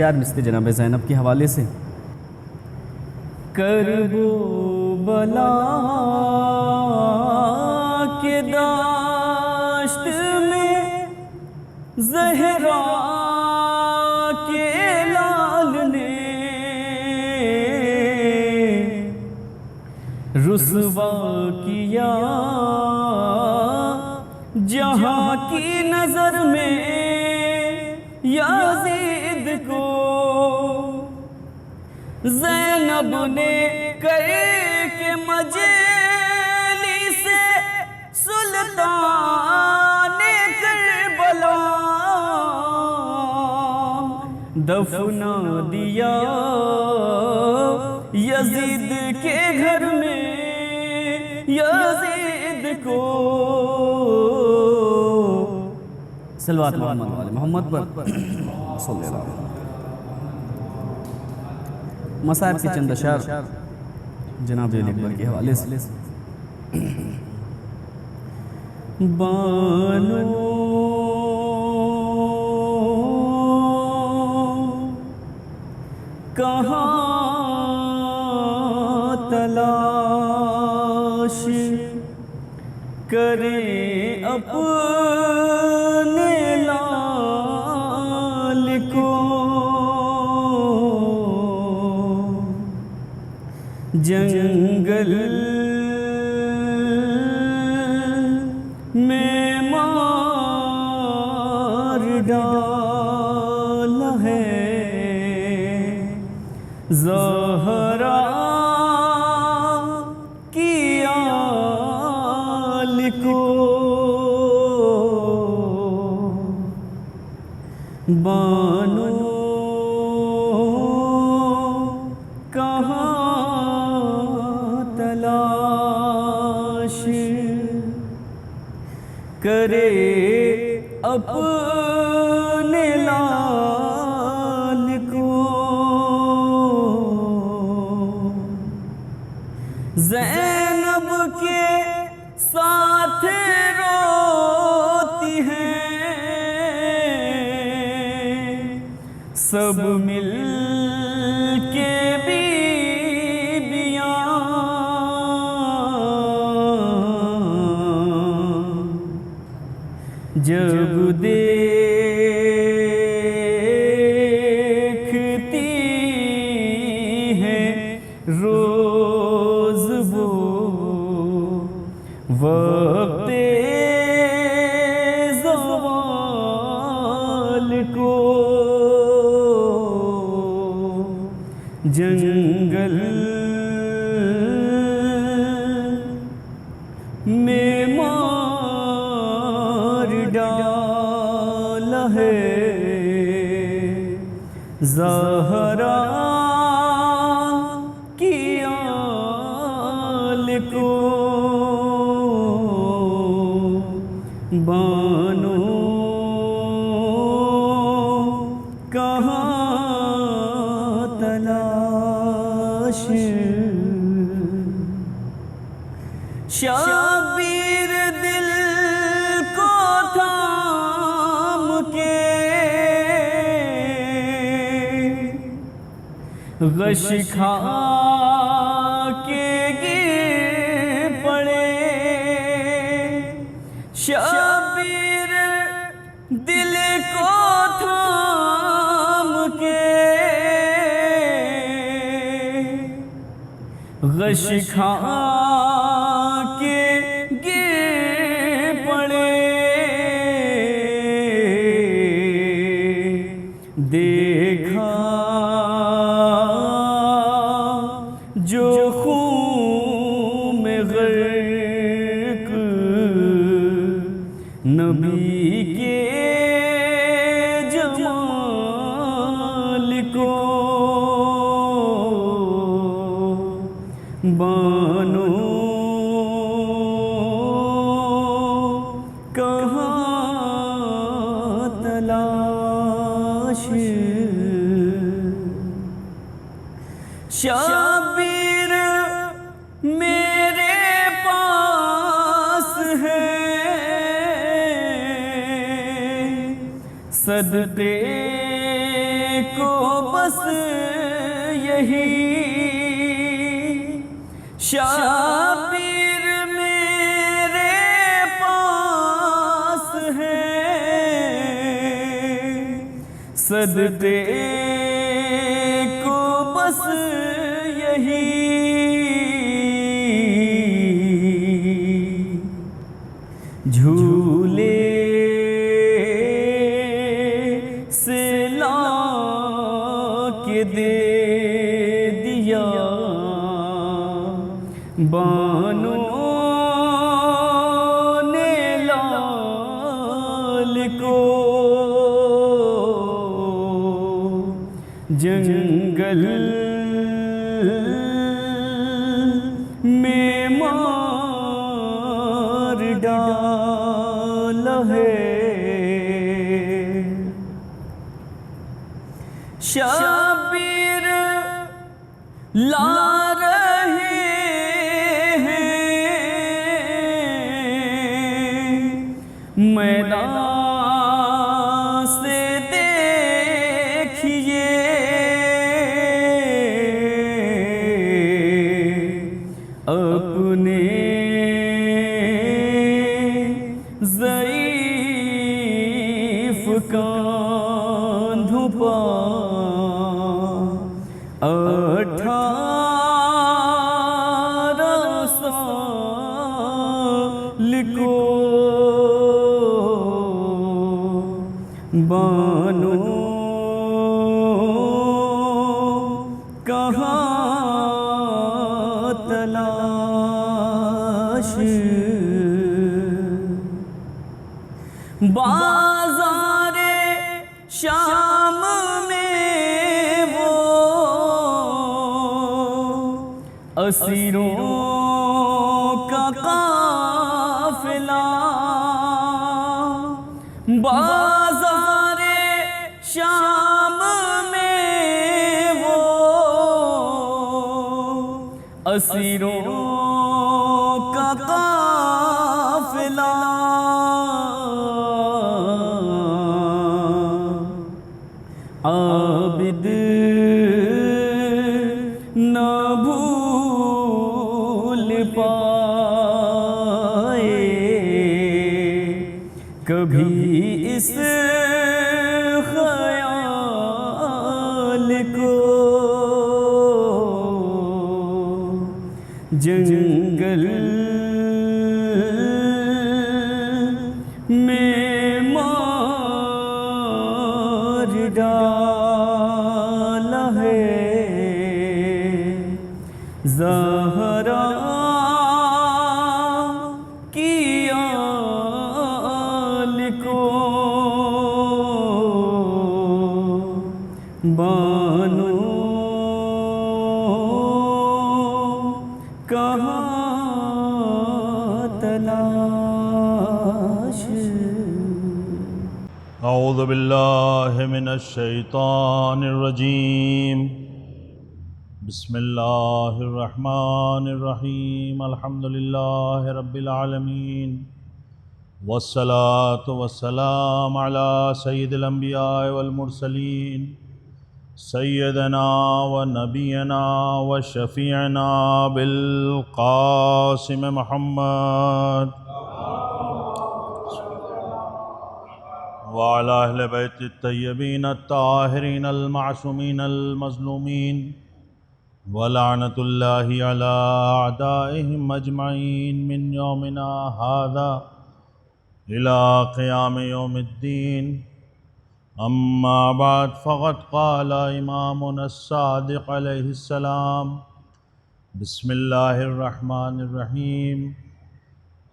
اشعار مثل جناب زینب کے حوالے سے. کرب و بلا کے داشت میں زہرا کے لال نے رسوا کیا جہاں کی نظر میں یزید کو. زینب نے کر کے مجلس سلطان کربلا دفنا دیا یزید کے گھر میں یزید کو. صلوات محمد علی محمد پر صلی اللہ علیہ وسلم. مصائب کے چند اشعار جناب اکبر کے حوالے سے. بانو کہاں تلاش کریں اپنے لال کو. جنگل میں مار ڈالا ہے زہرا کی آل کو. بانو کہاں تلاش کرے اپنے لال کو. زینب کے ساتھ روتی ہیں سب مل کے بیویاں. جب دیکھتی ہیں روز وہ وقت زوال کو. جنگل میں مار ڈالا ہے زہرا کی آل کو. بانو کہاں تلاش شبیر دل کو تھام کے غش کھا کے گر پڑے. شبیر دل کو تھام کے غش کھا کے گر پڑے. دیکھا جو خون میں غرق نبی کے جمال کو. بانو کہاں تلاش شبیر میرے پاس ہے صدقے کو یہی شابیر میرے پاس ہے، صدقے کو بس یہی جھولے سے لا کے دے دیا بانوں نے لال کو، جنگل میں مار ڈالا ہے، شبیر لا رہے ہیں میدان سے دیکھیے، اپنے ضعیف کاندھوں پر 18 سال کو بانوں کہاں تلاش، بازار شام میں وہ اسیروں کا قافلہ، بازار شام میں وہ اسیروں کا قافلہ، عابد نہ بھول پائے کبھی اس خیال کو، جنگل میں مار ڈالا ہے، زہرا کی آل کو بانوں کہاں تلاش۔ اعوذ باللہ من الشیطان الرجیم، بسم اللہ الرحمن الرحیم، الحمد للہ رب العالمین، والصلاة والسلام علی سید الانبیاء والمرسلین، سیدنا و نبینا و شفیعنا بالقاسم محمد وعلى اہل بیت الطیبین الطاہرین المعصومین المظلومین، ولعنۃ اللہ علی اعدائہم اجمعین من یومنا ھذا الى قیام یوم الدین، اما بعد فقد قال امامنا الصادق علیہ السلام، بسم اللہ الرحمن الرحیم،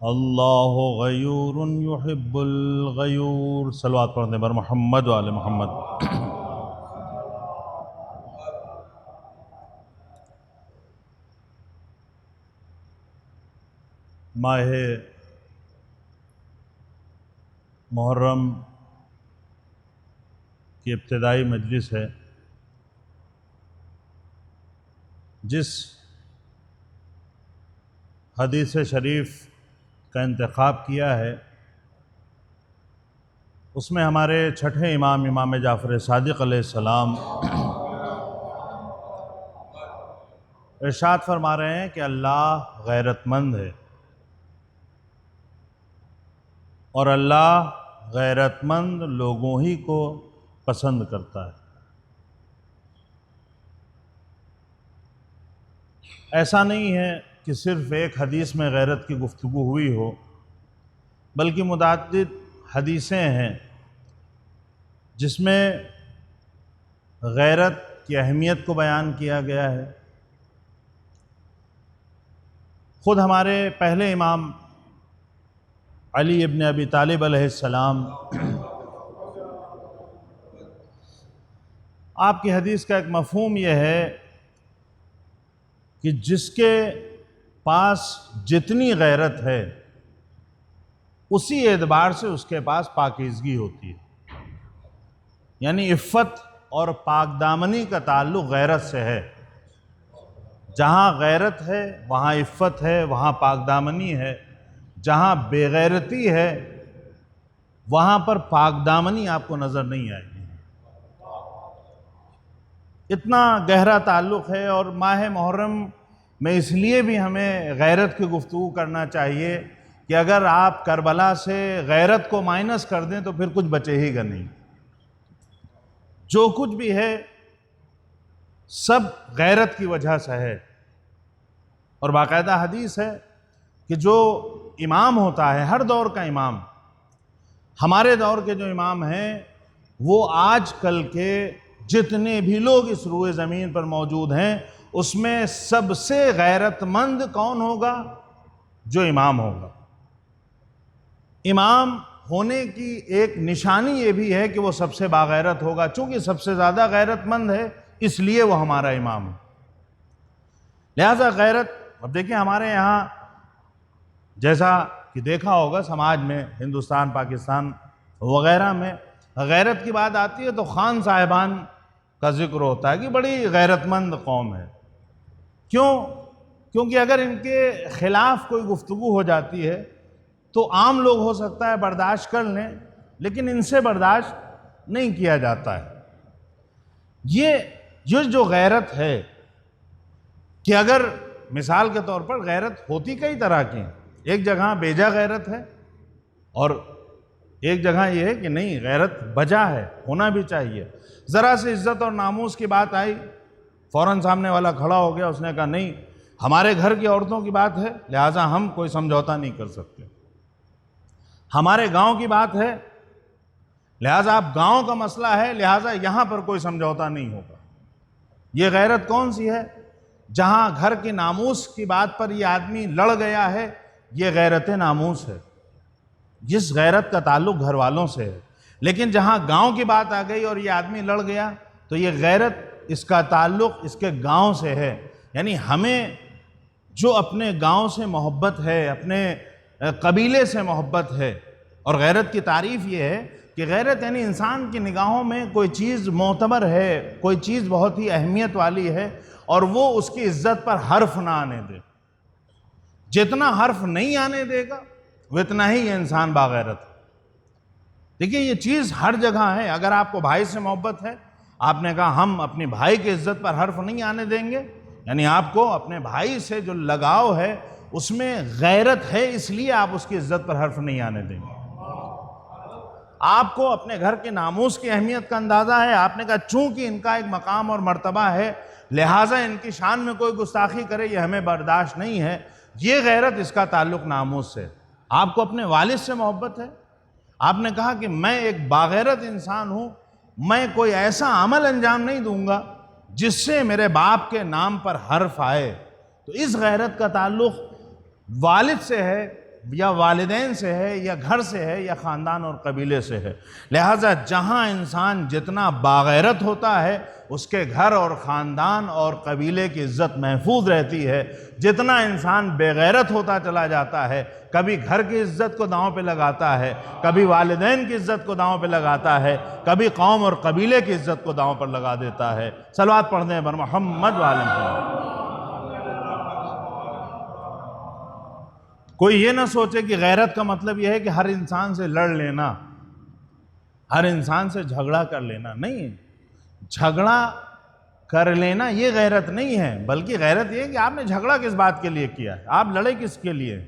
اللہ غیور یحب الغیور، صلوات پڑھنے پر محمد و آل محمد۔ ماہ محرم کی ابتدائی مجلس ہے، جس حدیث شریف کا انتخاب کیا ہے اس میں ہمارے چھٹے امام جعفر صادق علیہ السلام ارشاد فرما رہے ہیں کہ اللہ غیرت مند ہے اور اللہ غیرت مند لوگوں ہی کو پسند کرتا ہے۔ ایسا نہیں ہے کہ صرف ایک حدیث میں غیرت کی گفتگو ہوئی ہو، بلکہ متعدد حدیثیں ہیں جس میں غیرت کی اہمیت کو بیان کیا گیا ہے۔ خود ہمارے پہلے امام علی ابن ابی طالب علیہ السلام، آپ کی حدیث کا ایک مفہوم یہ ہے کہ جس کے پاس جتنی غیرت ہے اسی اعتبار سے اس کے پاس پاکیزگی ہوتی ہے، یعنی عفت اور پاک دامنی کا تعلق غیرت سے ہے۔ جہاں غیرت ہے وہاں عفت ہے، وہاں پاک دامنی ہے۔ جہاں بے غیرتی ہے وہاں پر پاک دامنی آپ کو نظر نہیں آئے گی۔ اتنا گہرا تعلق ہے، اور ماہ محرم میں اس لیے بھی ہمیں غیرت کی گفتگو کرنا چاہیے کہ اگر آپ کربلا سے غیرت کو مائنس کر دیں تو پھر کچھ بچے ہی گا نہیں۔ جو کچھ بھی ہے سب غیرت کی وجہ سے ہے، اور باقاعدہ حدیث ہے کہ جو امام ہوتا ہے، ہر دور کا امام، ہمارے دور کے جو امام ہیں وہ آج کل کے جتنے بھی لوگ اس روئے زمین پر موجود ہیں اس میں سب سے غیرت مند کون ہوگا؟ جو امام ہوگا۔ امام ہونے کی ایک نشانی یہ بھی ہے کہ وہ سب سے باغیرت ہوگا، چونکہ سب سے زیادہ غیرت مند ہے اس لیے وہ ہمارا امام ہے۔ لہذا غیرت، اب دیکھیں ہمارے یہاں جیسا کہ دیکھا ہوگا سماج میں، ہندوستان، پاکستان وغیرہ میں غیرت کی بات آتی ہے تو خان صاحبان کا ذکر ہوتا ہے کہ بڑی غیرت مند قوم ہے۔ کیوں؟ کیونکہ اگر ان کے خلاف کوئی گفتگو ہو جاتی ہے تو عام لوگ ہو سکتا ہے برداشت کر لیں، لیکن ان سے برداشت نہیں کیا جاتا ہے۔ یہ جو غیرت ہے کہ اگر مثال کے طور پر غیرت ہوتی کئی طرح کی ہیں، ایک جگہ بیجا غیرت ہے اور ایک جگہ یہ ہے کہ نہیں، غیرت بجا ہے، ہونا بھی چاہیے۔ ذرا سے عزت اور ناموس کی بات آئی، فوراً سامنے والا کھڑا ہو گیا، اس نے کہا نہیں، ہمارے گھر کی عورتوں کی بات ہے لہٰذا ہم کوئی سمجھوتا نہیں کر سکتے، ہمارے گاؤں کی بات ہے لہٰذا اب گاؤں کا مسئلہ ہے لہٰذا یہاں پر کوئی سمجھوتا نہیں ہوگا۔ یہ غیرت کون سی ہے؟ جہاں گھر کی ناموس کی بات پر یہ آدمی لڑ گیا ہے، یہ غیرت ناموس ہے، جس غیرت کا تعلق گھر والوں سے ہے۔ لیکن جہاں گاؤں کی بات آ گئی اور یہ آدمی لڑ گیا تو یہ غیرت، اس کا تعلق اس کے گاؤں سے ہے۔ یعنی ہمیں جو اپنے گاؤں سے محبت ہے، اپنے قبیلے سے محبت ہے، اور غیرت کی تعریف یہ ہے کہ غیرت یعنی انسان کی نگاہوں میں کوئی چیز معتبر ہے، کوئی چیز بہت ہی اہمیت والی ہے اور وہ اس کی عزت پر حرف نہ آنے دے۔ جتنا حرف نہیں آنے دے گا وہ اتنا ہی یہ انسان باغیرت ہے۔ دیکھیے یہ چیز ہر جگہ ہے۔ اگر آپ کو بھائی سے محبت ہے، آپ نے کہا ہم اپنی بھائی کی عزت پر حرف نہیں آنے دیں گے، یعنی آپ کو اپنے بھائی سے جو لگاؤ ہے اس میں غیرت ہے، اس لیے آپ اس کی عزت پر حرف نہیں آنے دیں گے۔ آپ کو اپنے گھر کے ناموس کی اہمیت کا اندازہ ہے، آپ نے کہا چونکہ ان کا ایک مقام اور مرتبہ ہے لہٰذا ان کی شان میں کوئی گستاخی کرے یہ ہمیں برداشت نہیں ہے، یہ غیرت، اس کا تعلق ناموس سے۔ آپ کو اپنے والد سے محبت ہے، آپ نے کہا کہ میں ایک باغیرت انسان ہوں، میں کوئی ایسا عمل انجام نہیں دوں گا جس سے میرے باپ کے نام پر حرف آئے، تو اس غیرت کا تعلق والد سے ہے یا والدین سے ہے یا گھر سے ہے یا خاندان اور قبیلے سے ہے۔ لہٰذا جہاں انسان جتنا باغیرت ہوتا ہے اس کے گھر اور خاندان اور قبیلے کی عزت محفوظ رہتی ہے۔ جتنا انسان بے غیرت ہوتا چلا جاتا ہے، کبھی گھر کی عزت کو داؤں پہ لگاتا ہے، کبھی والدین کی عزت کو داؤں پہ لگاتا ہے، کبھی قوم اور قبیلے کی عزت کو داؤں پر لگا دیتا ہے۔ صلوات پڑھ دیں بر محمد وعلی محمد۔ کوئی یہ نہ سوچے کہ غیرت کا مطلب یہ ہے کہ ہر انسان سے لڑ لینا، ہر انسان سے جھگڑا کر لینا، نہیں۔ جھگڑا کر لینا یہ غیرت نہیں ہے، بلکہ غیرت یہ ہے کہ آپ نے جھگڑا کس بات کے لیے کیا ہے، آپ لڑے کس کے لیے۔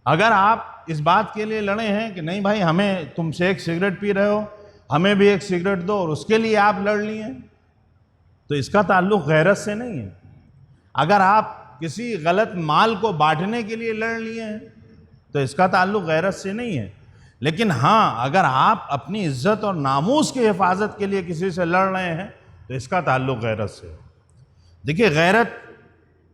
اگر آپ اس بات کے لیے لڑے ہیں کہ نہیں بھائی ہمیں تم سے ایک سگریٹ پی رہے ہو، ہمیں بھی ایک سگریٹ دو، اور اس کے لیے آپ لڑ لیے ہیں، تو اس کا تعلق غیرت سے نہیں ہے۔ اگر آپ کسی غلط مال کو بانٹنے کے لیے لڑ لیے ہیں تو اس کا تعلق غیرت سے نہیں ہے۔ لیکن ہاں اگر آپ اپنی عزت اور ناموس کی حفاظت کے لیے کسی سے لڑ رہے ہیں تو اس کا تعلق غیرت سے ہے۔ دیکھیے غیرت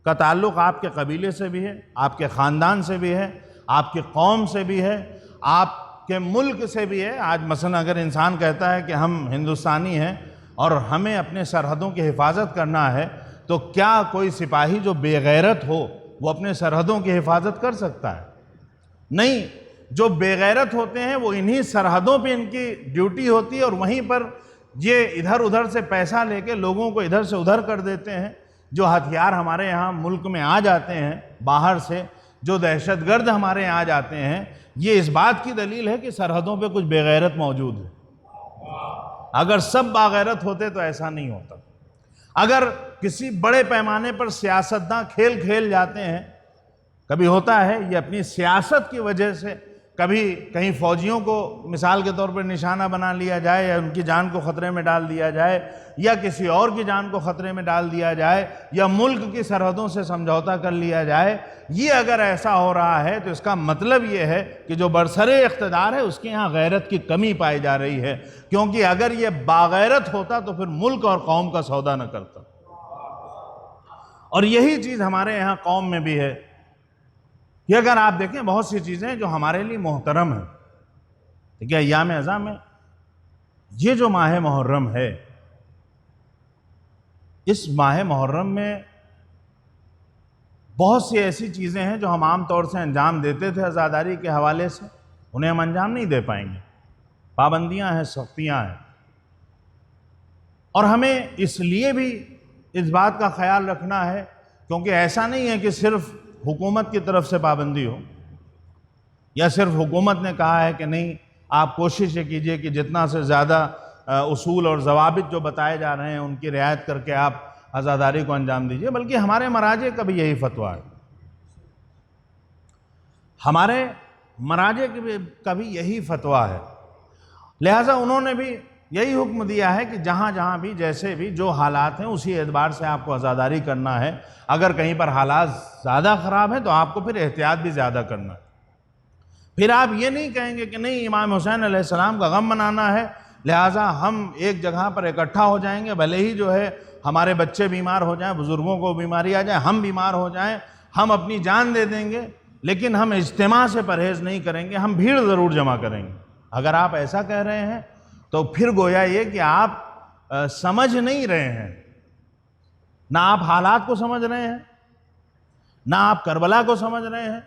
کا تعلق آپ کے قبیلے سے بھی ہے، آپ کے خاندان سے بھی ہے، آپ کی قوم سے بھی ہے، آپ کے ملک سے بھی ہے۔ آج مثلا اگر انسان کہتا ہے کہ ہم ہندوستانی ہیں اور ہمیں اپنے سرحدوں کی حفاظت کرنا ہے، تو کیا کوئی سپاہی جو بے غیرت ہو وہ اپنے سرحدوں کی حفاظت کر سکتا ہے؟ نہیں، جو بے غیرت ہوتے ہیں وہ انہی سرحدوں پہ ان کی ڈیوٹی ہوتی ہے، اور وہیں پر یہ ادھر ادھر سے پیسہ لے کے لوگوں کو ادھر سے ادھر کر دیتے ہیں۔ جو ہتھیار ہمارے یہاں ملک میں آ جاتے ہیں باہر سے، جو دہشت گرد ہمارے یہاں آ جاتے ہیں، یہ اس بات کی دلیل ہے کہ سرحدوں پہ کچھ بے غیرت موجود ہے۔ اگر سب باغیرت ہوتے تو ایسا نہیں ہوتا۔ اگر کسی بڑے پیمانے پر سیاستداں کھیل کھیل جاتے ہیں، کبھی ہوتا ہے یہ اپنی سیاست کی وجہ سے، کبھی کہیں فوجیوں کو مثال کے طور پر نشانہ بنا لیا جائے، یا ان کی جان کو خطرے میں ڈال دیا جائے، یا کسی اور کی جان کو خطرے میں ڈال دیا جائے، یا ملک کی سرحدوں سے سمجھوتا کر لیا جائے، یہ اگر ایسا ہو رہا ہے تو اس کا مطلب یہ ہے کہ جو برسر اقتدار ہے اس کے یہاں غیرت کی کمی پائی جا رہی ہے، کیونکہ اگر یہ باغیرت ہوتا تو پھر ملک اور قوم کا سودا نہ کرتا۔ اور یہی چیز ہمارے یہاں قوم میں بھی ہے کہ اگر آپ دیکھیں بہت سی چیزیں جو ہمارے لیے محترم ہیں، دیکھیں ایام ازاں میں یہ جو ماہ محرم ہے، اس ماہ محرم میں بہت سی ایسی چیزیں ہیں جو ہم عام طور سے انجام دیتے تھے عزاداری کے حوالے سے، انہیں ہم انجام نہیں دے پائیں گے۔ پابندیاں ہیں، سختیاں ہیں، اور ہمیں اس لیے بھی اس بات کا خیال رکھنا ہے کیونکہ ایسا نہیں ہے کہ صرف حکومت کی طرف سے پابندی ہو، یا صرف حکومت نے کہا ہے کہ نہیں آپ کوشش یہ کیجئے کہ جتنا سے زیادہ اصول اور ضوابط جو بتائے جا رہے ہیں ان کی رعایت کر کے آپ عزاداری کو انجام دیجئے، بلکہ ہمارے مراجع کا بھی یہی فتویٰ ہے۔ ہمارے مراجع کا بھی یہی فتویٰ ہے، لہٰذا انہوں نے بھی یہی حکم دیا ہے کہ جہاں جہاں بھی جیسے بھی جو حالات ہیں اسی اعتبار سے آپ کو عزاداری کرنا ہے۔ اگر کہیں پر حالات زیادہ خراب ہیں تو آپ کو پھر احتیاط بھی زیادہ کرنا ہے۔ پھر آپ یہ نہیں کہیں گے کہ نہیں امام حسین علیہ السلام کا غم منانا ہے لہٰذا ہم ایک جگہ پر اکٹھا ہو جائیں گے، بھلے ہی جو ہے ہمارے بچے بیمار ہو جائیں، بزرگوں کو بیماری آ جائے، ہم بیمار ہو جائیں، ہم اپنی جان دے دیں گے، لیکن ہم اجتماع سے پرہیز نہیں کریں گے، ہم بھیڑ ضرور جمع کریں گے۔ اگر آپ ایسا کہہ رہے ہیں تو پھر گویا یہ کہ آپ سمجھ نہیں رہے ہیں، نہ آپ حالات کو سمجھ رہے ہیں، نہ آپ کربلا کو سمجھ رہے ہیں،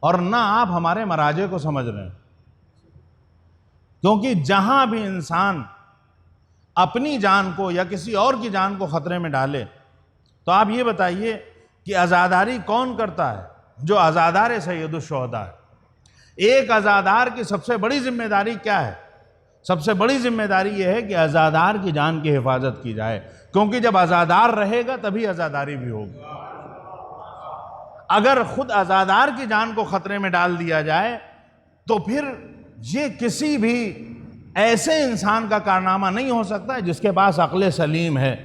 اور نہ آپ ہمارے مراجع کو سمجھ رہے ہیں۔ کیونکہ جہاں بھی انسان اپنی جان کو یا کسی اور کی جان کو خطرے میں ڈالے تو آپ یہ بتائیے کہ عزاداری کون کرتا ہے؟ جو عزادار سید الشہداء ہے۔ ایک عزادار کی سب سے بڑی ذمہ داری کیا ہے؟ سب سے بڑی ذمہ داری یہ ہے کہ عزادار کی جان کی حفاظت کی جائے، کیونکہ جب عزادار رہے گا تبھی عزاداری بھی ہوگی۔ اگر خود عزادار کی جان کو خطرے میں ڈال دیا جائے تو پھر یہ کسی بھی ایسے انسان کا کارنامہ نہیں ہو سکتا جس کے پاس عقل سلیم ہے،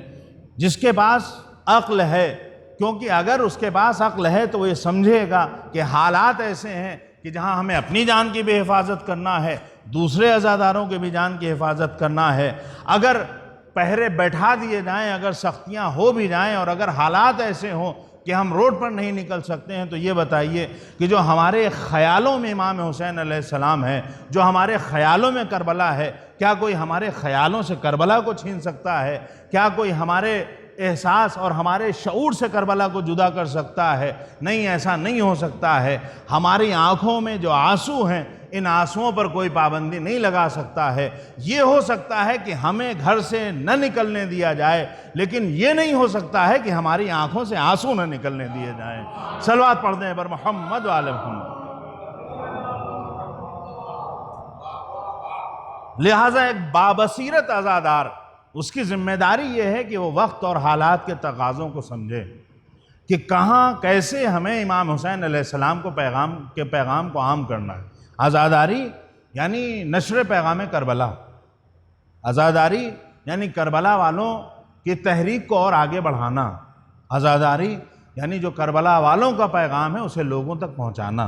جس کے پاس عقل ہے، کیونکہ اگر اس کے پاس عقل ہے تو وہ یہ سمجھے گا کہ حالات ایسے ہیں کہ جہاں ہمیں اپنی جان کی بھی حفاظت کرنا ہے، دوسرے عزاداروں کے بھی جان کی حفاظت کرنا ہے۔ اگر پہرے بیٹھا دیے جائیں، اگر سختیاں ہو بھی جائیں، اور اگر حالات ایسے ہوں کہ ہم روڈ پر نہیں نکل سکتے ہیں، تو یہ بتائیے کہ جو ہمارے خیالوں میں امام حسین علیہ السلام ہے، جو ہمارے خیالوں میں کربلا ہے، کیا کوئی ہمارے خیالوں سے کربلا کو چھین سکتا ہے؟ کیا کوئی ہمارے احساس اور ہمارے شعور سے کربلا کو جدا کر سکتا ہے؟ نہیں، ایسا نہیں ہو سکتا ہے۔ ہماری آنکھوں میں جو آنسو ہیں، ان آنسوؤں پر کوئی پابندی نہیں لگا سکتا ہے۔ یہ ہو سکتا ہے کہ ہمیں گھر سے نہ نکلنے دیا جائے، لیکن یہ نہیں ہو سکتا ہے کہ ہماری آنکھوں سے آنسو نہ نکلنے دیے جائیں۔ صلوات پڑھ دیں بر محمد و آل محمد۔ لہٰذا ایک بابصیرت عزادار اس کی ذمہ داری یہ ہے کہ وہ وقت اور حالات کے تقاضوں کو سمجھے کہ کہاں کیسے ہمیں امام حسین علیہ السلام کو پیغام کو عام کرنا ہے۔ عزاداری یعنی نشر پیغام کربلا، عزاداری یعنی کربلا والوں کی تحریک کو اور آگے بڑھانا، عزاداری یعنی جو کربلا والوں کا پیغام ہے اسے لوگوں تک پہنچانا۔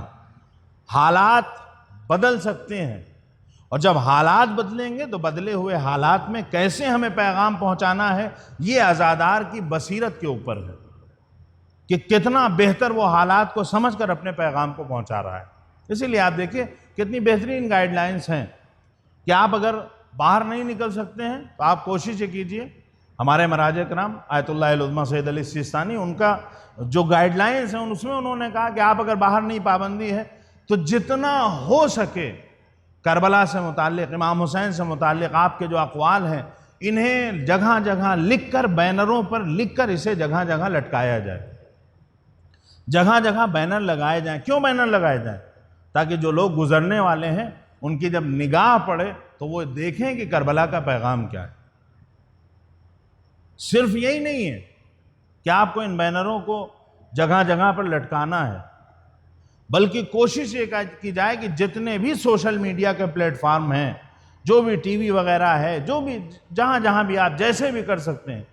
حالات بدل سکتے ہیں، اور جب حالات بدلیں گے تو بدلے ہوئے حالات میں کیسے ہمیں پیغام پہنچانا ہے یہ عزادار کی بصیرت کے اوپر ہے کہ کتنا بہتر وہ حالات کو سمجھ کر اپنے پیغام کو پہنچا رہا ہے۔ اسی لیے آپ دیکھیں کتنی بہترین گائیڈ لائنز ہیں کہ آپ اگر باہر نہیں نکل سکتے ہیں تو آپ کوشش کیجئے، ہمارے مراجع کرام آیت اللہ العظمیٰ سید علی السیستانی ان کا جو گائیڈ لائنز ہیں اس میں انہوں نے کہا کہ آپ اگر باہر نہیں پابندی ہے تو جتنا ہو سکے کربلا سے متعلق، امام حسین سے متعلق آپ کے جو اقوال ہیں انہیں جگہ جگہ لکھ کر، بینروں پر لکھ کر اسے جگہ جگہ لٹکایا جائے، جگہ جگہ بینر لگائے جائیں۔ کیوں بینر لگائے جائیں؟ تاکہ جو لوگ گزرنے والے ہیں ان کی جب نگاہ پڑے تو وہ دیکھیں کہ کربلا کا پیغام کیا ہے۔ صرف یہی نہیں ہے کہ آپ کو ان بینروں کو جگہ جگہ پر لٹکانا ہے، بلکہ کوشش یہ کی جائے کہ جتنے بھی سوشل میڈیا کے پلیٹ فارم ہیں، جو بھی ٹی وی وغیرہ ہے، جو بھی جہاں جہاں بھی آپ جیسے بھی کر سکتے ہیں،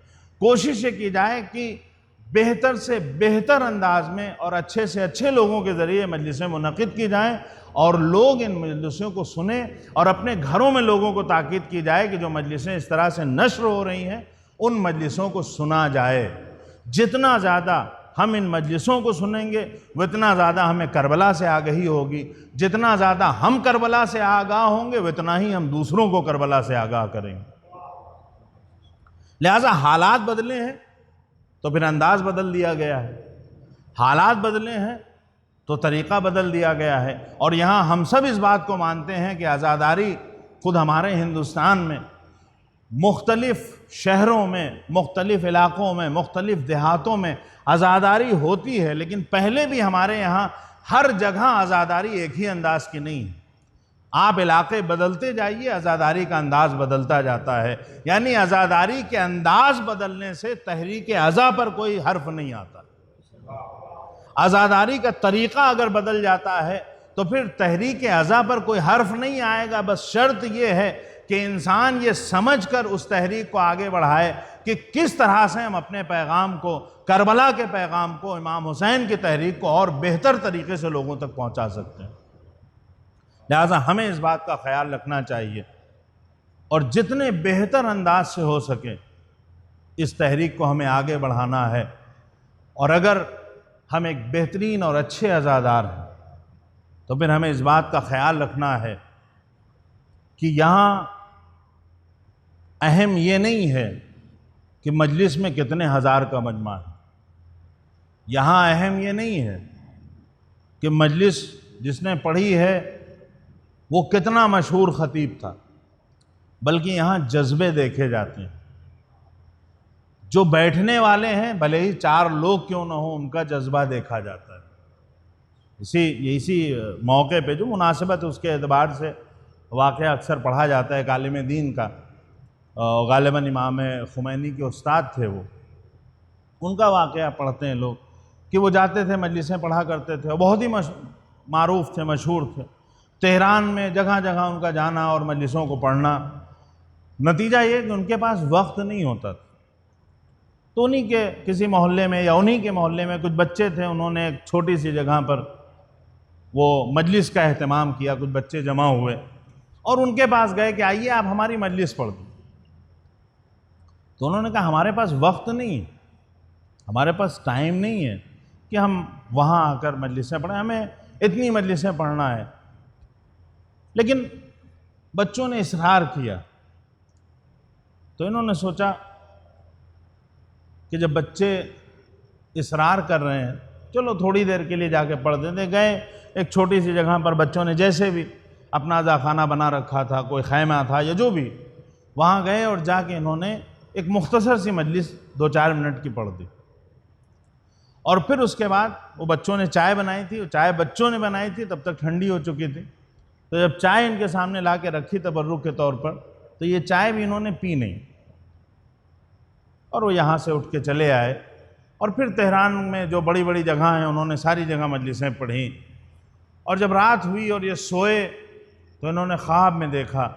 کوشش یہ کی جائے کہ بہتر سے بہتر انداز میں اور اچھے سے اچھے لوگوں کے ذریعے مجلسیں منعقد کی جائیں اور لوگ ان مجلسوں کو سنیں، اور اپنے گھروں میں لوگوں کو تاکید کی جائے کہ جو مجلسیں اس طرح سے نشر ہو رہی ہیں ان مجلسوں کو سنا جائے۔ جتنا زیادہ ہم ان مجلسوں کو سنیں گے اتنا زیادہ ہمیں کربلا سے آگہی ہوگی، جتنا زیادہ ہم کربلا سے آگاہ ہوں گے اتنا ہی ہم دوسروں کو کربلا سے آگاہ کریں گے۔ لہٰذا حالات بدلے ہیں تو پھر انداز بدل دیا گیا ہے، حالات بدلے ہیں تو طریقہ بدل دیا گیا ہے۔ اور یہاں ہم سب اس بات کو مانتے ہیں کہ عزاداری خود ہمارے ہندوستان میں مختلف شہروں میں، مختلف علاقوں میں، مختلف دیہاتوں میں عزاداری ہوتی ہے، لیکن پہلے بھی ہمارے یہاں ہر جگہ عزاداری ایک ہی انداز کی نہیں ہے۔ آپ علاقے بدلتے جائیے، عزاداری کا انداز بدلتا جاتا ہے۔ یعنی عزاداری کے انداز بدلنے سے تحریک عزا پر کوئی حرف نہیں آتا۔ عزاداری کا طریقہ اگر بدل جاتا ہے تو پھر تحریک عزا پر کوئی حرف نہیں آئے گا، بس شرط یہ ہے کہ انسان یہ سمجھ کر اس تحریک کو آگے بڑھائے کہ کس طرح سے ہم اپنے پیغام کو، کربلا کے پیغام کو، امام حسین کی تحریک کو اور بہتر طریقے سے لوگوں تک پہنچا سکتے ہیں۔ لہٰذا ہمیں اس بات کا خیال رکھنا چاہیے اور جتنے بہتر انداز سے ہو سکے اس تحریک کو ہمیں آگے بڑھانا ہے۔ اور اگر ہم ایک بہترین اور اچھے عزادار ہیں تو پھر ہمیں اس بات کا خیال رکھنا ہے کہ یہاں اہم یہ نہیں ہے کہ مجلس میں کتنے ہزار کا مجمع ہے، یہاں اہم یہ نہیں ہے کہ مجلس جس نے پڑھی ہے وہ کتنا مشہور خطیب تھا، بلکہ یہاں جذبے دیکھے جاتے ہیں۔ جو بیٹھنے والے ہیں بھلے ہی 4 لوگ کیوں نہ ہوں، ان کا جذبہ دیکھا جاتا ہے۔ اسی موقع پہ جو مناسبت اس کے اعتبار سے واقعہ اکثر پڑھا جاتا ہے ایک عالم دین کا، غالباً امام خمینی کے استاد تھے وہ، ان کا واقعہ پڑھتے ہیں لوگ کہ وہ جاتے تھے، مجلسیں پڑھا کرتے تھے اور بہت ہی معروف تھے، مشہور تھے۔ تہران میں جگہ جگہ ان کا جانا اور مجلسوں کو پڑھنا، نتیجہ یہ کہ ان کے پاس وقت نہیں ہوتا تھا، تو انہی کے کسی محلے میں یا انہی کے محلے میں کچھ بچے تھے، انہوں نے ایک چھوٹی سی جگہ پر وہ مجلس کا اہتمام کیا، کچھ بچے جمع ہوئے اور ان کے پاس گئے کہ آئیے آپ ہماری مجلس پڑھ دیں۔ تو انہوں نے کہا ہمارے پاس وقت نہیں ہے، ہمارے پاس ٹائم نہیں ہے کہ ہم وہاں آ کر مجلسیں پڑھیں، ہمیں اتنی مجلسیں پڑھنا ہے۔ لیکن بچوں نے اصرار کیا تو انہوں نے سوچا کہ جب بچے اصرار کر رہے ہیں چلو تھوڑی دیر کے لیے جا کے پڑھ دیتے۔ گئے ایک چھوٹی سی جگہ پر، بچوں نے جیسے بھی اپنا عزا خانہ بنا رکھا تھا، کوئی خیمہ تھا یا جو بھی، وہاں گئے اور جا کے انہوں نے ایک مختصر سی مجلس 2-4 منٹ کی پڑھ دی۔ اور پھر اس کے بعد وہ بچوں نے چائے بنائی تھی، چائے بچوں نے بنائی تھی، تب تک ٹھنڈی ہو چکی تھی، تو جب چائے ان کے سامنے لا کے رکھی تبرک کے طور پر، تو یہ چائے بھی انہوں نے پی نہیں، اور وہ یہاں سے اٹھ کے چلے آئے، اور پھر تہران میں جو بڑی بڑی جگہ ہیں انہوں نے ساری جگہ مجلسیں پڑھیں، اور جب رات ہوئی اور یہ سوئے تو انہوں نے خواب میں دیکھا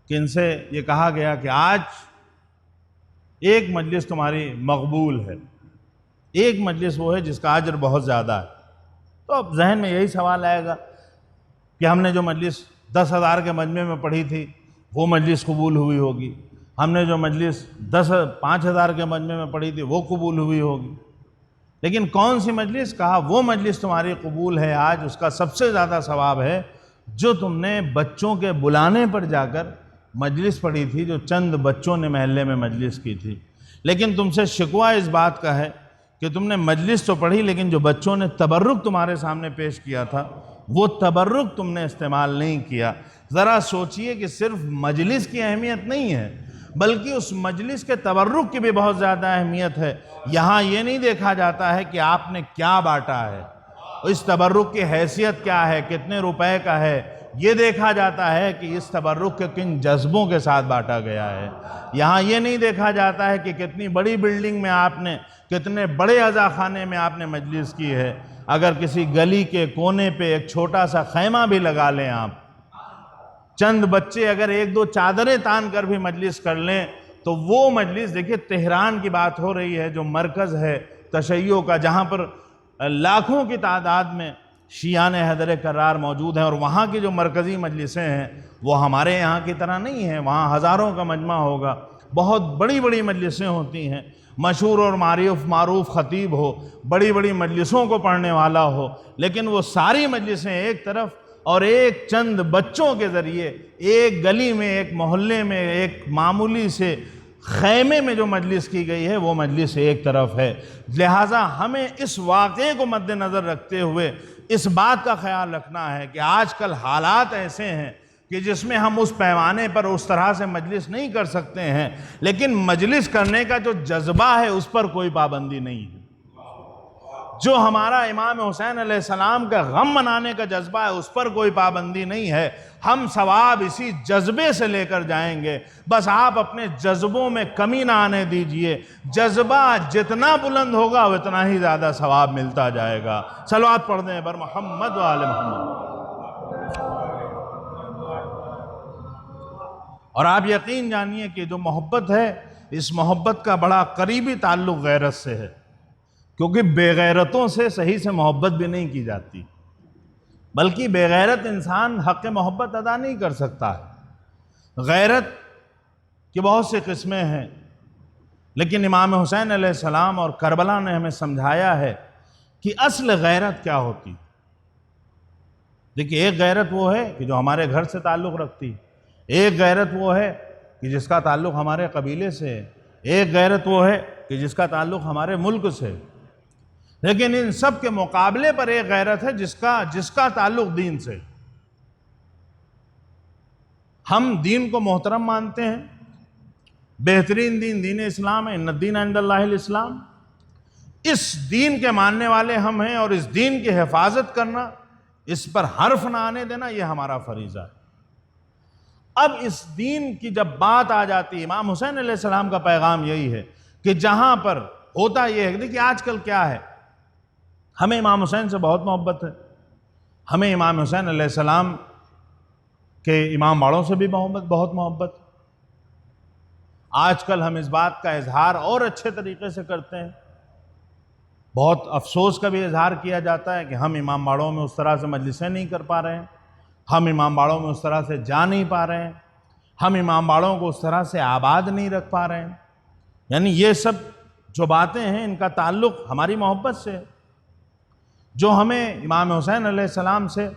کہ ان سے یہ کہا گیا کہ آج ایک مجلس تمہاری مقبول ہے، ایک مجلس وہ ہے جس کا اجر بہت زیادہ ہے۔ تو اب ذہن میں یہی سوال آئے گا کہ ہم نے جو مجلس 10,000 کے مجمع میں پڑھی تھی وہ مجلس قبول ہوئی ہوگی، ہم نے جو مجلس 5,000 کے مجمع میں پڑھی تھی وہ قبول ہوئی ہوگی، لیکن کون سی مجلس؟ کہا وہ مجلس تمہاری قبول ہے آج، اس کا سب سے زیادہ ثواب ہے جو تم نے بچوں کے بلانے پر جا کر مجلس پڑھی تھی، جو چند بچوں نے محلے میں مجلس کی تھی۔ لیکن تم سے شکوہ اس بات کا ہے کہ تم نے مجلس تو پڑھی لیکن جو بچوں نے تبرک تمہارے سامنے پیش کیا تھا وہ تبرک تم نے استعمال نہیں کیا۔ ذرا سوچئے کہ صرف مجلس کی اہمیت نہیں ہے بلکہ اس مجلس کے تبرک کی بھی بہت زیادہ اہمیت ہے۔ یہاں یہ نہیں دیکھا جاتا ہے کہ آپ نے کیا بانٹا ہے، اس تبرک کی حیثیت کیا ہے، کتنے روپے کا ہے، یہ دیکھا جاتا ہے کہ اس تبرک کے کن جذبوں کے ساتھ بانٹا گیا ہے۔ یہاں یہ نہیں دیکھا جاتا ہے کہ کتنی بڑی بلڈنگ میں آپ نے، کتنے بڑے عزاخانے میں آپ نے مجلس کی ہے۔ اگر کسی گلی کے کونے پہ ایک چھوٹا سا خیمہ بھی لگا لیں، آپ چند بچے اگر ایک دو چادریں تان کر بھی مجلس کر لیں تو وہ مجلس، دیکھیے تہران کی بات ہو رہی ہے جو مرکز ہے تشیع کا، جہاں پر لاکھوں کی تعداد میں شیعان حیدر کرار موجود ہیں، اور وہاں کی جو مرکزی مجلسیں ہیں وہ ہمارے یہاں کی طرح نہیں ہیں، وہاں ہزاروں کا مجمع ہوگا، بہت بڑی بڑی مجلسیں ہوتی ہیں، مشہور اور معروف خطیب ہو، بڑی بڑی مجلسوں کو پڑھنے والا ہو، لیکن وہ ساری مجلسیں ایک طرف اور ایک چند بچوں کے ذریعے ایک گلی میں، ایک محلے میں، ایک معمولی سے خیمے میں جو مجلس کی گئی ہے وہ مجلس ایک طرف ہے۔ لہٰذا ہمیں اس واقعے کو مد نظر رکھتے ہوئے اس بات کا خیال رکھنا ہے کہ آج کل حالات ایسے ہیں کہ جس میں ہم اس پیمانے پر اس طرح سے مجلس نہیں کر سکتے ہیں، لیکن مجلس کرنے کا جو جذبہ ہے اس پر کوئی پابندی نہیں ہے۔ جو ہمارا امام حسین علیہ السلام کا غم منانے کا جذبہ ہے اس پر کوئی پابندی نہیں ہے، ہم ثواب اسی جذبے سے لے کر جائیں گے۔ بس آپ اپنے جذبوں میں کمی نہ آنے دیجئے، جذبہ جتنا بلند ہوگا اتنا ہی زیادہ ثواب ملتا جائے گا۔ صلوات پڑھ دیں بر محمد و آل محمد۔ اور آپ یقین جانیے کہ جو محبت ہے اس محبت کا بڑا قریبی تعلق غیرت سے ہے، کیونکہ بے غیرتوں سے صحیح سے محبت بھی نہیں کی جاتی، بلکہ بے غیرت انسان حق محبت ادا نہیں کر سکتا ہے۔ غیرت کی بہت سی قسمیں ہیں، لیکن امام حسین علیہ السلام اور کربلا نے ہمیں سمجھایا ہے کہ اصل غیرت کیا ہوتی۔ دیکھیے، ایک غیرت وہ ہے کہ جو ہمارے گھر سے تعلق رکھتی، ایک غیرت وہ ہے کہ جس کا تعلق ہمارے قبیلے سے ہے، ایک غیرت وہ ہے کہ جس کا تعلق ہمارے ملک سے، لیکن ان سب کے مقابلے پر ایک غیرت ہے جس کا تعلق دین سے۔ ہم دین کو محترم مانتے ہیں، بہترین دین دین اسلام ہے، ان الدین عند اللہ الاسلام، اس دین کے ماننے والے ہم ہیں، اور اس دین کی حفاظت کرنا، اس پر حرف نہ آنے دینا، یہ ہمارا فریضہ ہے۔ اب اس دین کی جب بات آ جاتی ہے، امام حسین علیہ السلام کا پیغام یہی ہے کہ جہاں پر ہوتا یہ ہے، دیکھیے آج کل کیا ہے، ہمیں امام حسین سے بہت محبت ہے، ہمیں امام حسین علیہ السلام کے امام باڑوں سے بھی بہت محبت۔ آج کل ہم اس بات کا اظہار اور اچھے طریقے سے کرتے ہیں، بہت افسوس کا بھی اظہار کیا جاتا ہے کہ ہم امام باڑوں میں اس طرح سے مجلسیں نہیں کر پا رہے ہیں، ہم امام باڑوں میں اس طرح سے جا نہیں پا رہے ہیں، ہم امام باڑوں کو اس طرح سے آباد نہیں رکھ پا رہے ہیں۔ یعنی یہ سب جو باتیں ہیں ان کا تعلق ہماری محبت سے، جو ہمیں امام حسین علیہ السلام سے،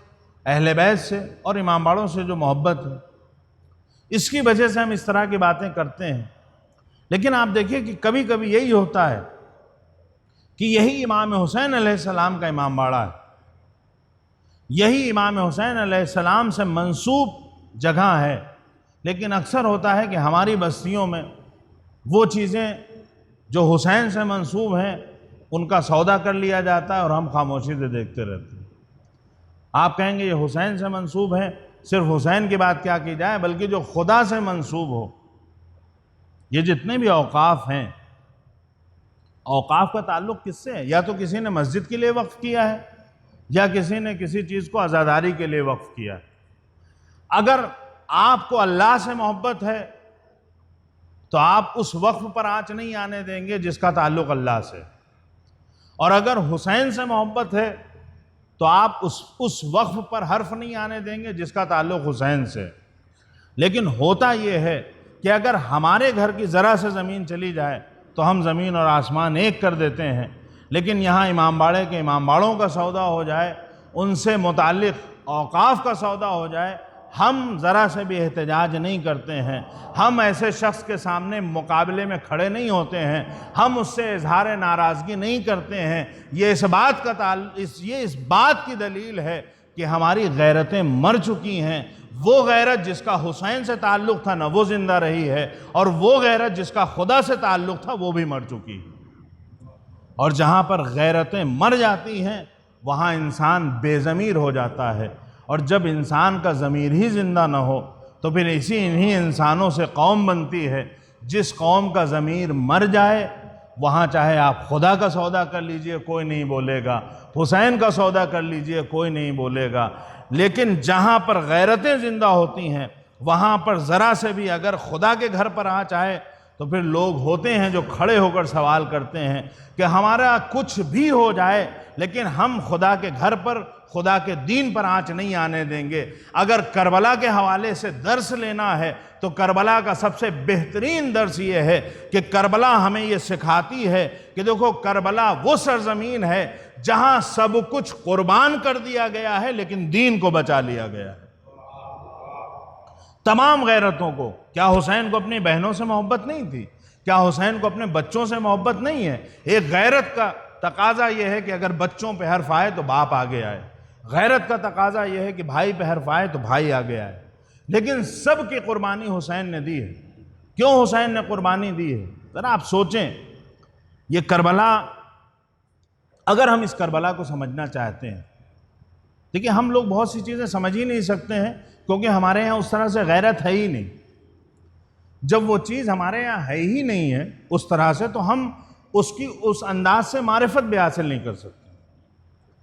اہل بیت سے اور امام باڑوں سے جو محبت ہے، اس کی وجہ سے ہم اس طرح کی باتیں کرتے ہیں۔ لیکن آپ دیکھیے کہ کبھی کبھی یہی ہوتا ہے کہ یہی امام حسین علیہ السلام کا امام باڑہ ہے، یہی امام حسین علیہ السلام سے منسوب جگہ ہے، لیکن اکثر ہوتا ہے کہ ہماری بستیوں میں وہ چیزیں جو حسین سے منسوب ہیں ان کا سودا کر لیا جاتا ہے اور ہم خاموشی سے دیکھتے رہتے ہیں۔ آپ کہیں گے یہ حسین سے منسوب ہے، صرف حسین کی بات کیا کی جائے، بلکہ جو خدا سے منسوب ہو یہ جتنے بھی اوقاف ہیں، اوقاف کا تعلق کس سے ہے؟ یا تو کسی نے مسجد کے لیے وقف کیا ہے، یا کسی نے کسی چیز کو عزاداری کے لیے وقف کیا ہے۔ اگر آپ کو اللہ سے محبت ہے تو آپ اس وقف پر آنچ نہیں آنے دیں گے جس کا تعلق اللہ سے، اور اگر حسین سے محبت ہے تو آپ اس وقف پر حرف نہیں آنے دیں گے جس کا تعلق حسین سے۔ لیکن ہوتا یہ ہے کہ اگر ہمارے گھر کی ذرا سے زمین چلی جائے تو ہم زمین اور آسمان ایک کر دیتے ہیں، لیکن یہاں امام باڑے کے امام باڑوں کا سودا ہو جائے، ان سے متعلق اوقاف کا سودا ہو جائے، ہم ذرا سے بھی احتجاج نہیں کرتے ہیں، ہم ایسے شخص کے سامنے مقابلے میں کھڑے نہیں ہوتے ہیں، ہم اس سے اظہار ناراضگی نہیں کرتے ہیں۔ یہ اس بات کی دلیل ہے کہ ہماری غیرتیں مر چکی ہیں۔ وہ غیرت جس کا حسین سے تعلق تھا نہ وہ زندہ رہی ہے، اور وہ غیرت جس کا خدا سے تعلق تھا وہ بھی مر چکی ہے۔ اور جہاں پر غیرتیں مر جاتی ہیں وہاں انسان بے ضمیر ہو جاتا ہے، اور جب انسان کا ضمیر ہی زندہ نہ ہو تو پھر انہی انسانوں سے قوم بنتی ہے۔ جس قوم کا ضمیر مر جائے وہاں چاہے آپ خدا کا سودا کر لیجئے کوئی نہیں بولے گا، حسین کا سودا کر لیجئے کوئی نہیں بولے گا، لیکن جہاں پر غیرتیں زندہ ہوتی ہیں وہاں پر ذرا سے بھی اگر خدا کے گھر پر آنچ آئے تو پھر لوگ ہوتے ہیں جو کھڑے ہو کر سوال کرتے ہیں کہ ہمارا کچھ بھی ہو جائے لیکن ہم خدا کے گھر پر، خدا کے دین پر آنچ نہیں آنے دیں گے۔ اگر کربلا کے حوالے سے درس لینا ہے تو کربلا کا سب سے بہترین درس یہ ہے کہ کربلا ہمیں یہ سکھاتی ہے کہ دیکھو کربلا وہ سرزمین ہے جہاں سب کچھ قربان کر دیا گیا ہے لیکن دین کو بچا لیا گیا ہے۔ تمام غیرتوں کو، کیا حسین کو اپنی بہنوں سے محبت نہیں تھی؟ کیا حسین کو اپنے بچوں سے محبت نہیں ہے؟ ایک غیرت کا تقاضا یہ ہے کہ اگر بچوں پہ حرف آئے تو باپ آگے آئے، غیرت کا تقاضا یہ ہے کہ بھائی پہ حرف آئے تو بھائی آگے آئے، لیکن سب کی قربانی حسین نے دی ہے۔ کیوں حسین نے قربانی دی ہے؟ ذرا آپ سوچیں، یہ کربلا، اگر ہم اس کربلا کو سمجھنا چاہتے ہیں، دیکھیں ہم لوگ بہت سی چیزیں سمجھ ہی نہیں سکتے ہیں کیونکہ ہمارے یہاں اس طرح سے غیرت ہے ہی نہیں۔ جب وہ چیز ہمارے یہاں ہے ہی نہیں ہے اس طرح سے تو ہم اس انداز سے معرفت بھی حاصل نہیں کر سکتے۔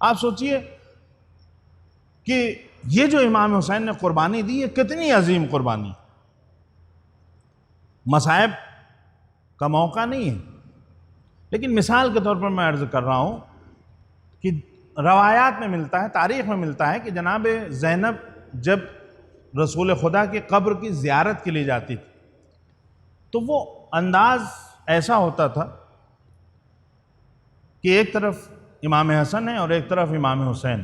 آپ سوچئے کہ یہ جو امام حسین نے قربانی دی ہے کتنی عظیم قربانی، مصائب کا موقع نہیں ہے، لیکن مثال کے طور پر میں عرض کر رہا ہوں کہ روایات میں ملتا ہے، تاریخ میں ملتا ہے کہ جناب زینب جب رسول خدا کی قبر کی زیارت کے لیے جاتی تھی تو وہ انداز ایسا ہوتا تھا کہ ایک طرف امام حسن ہے اور ایک طرف امام حسین،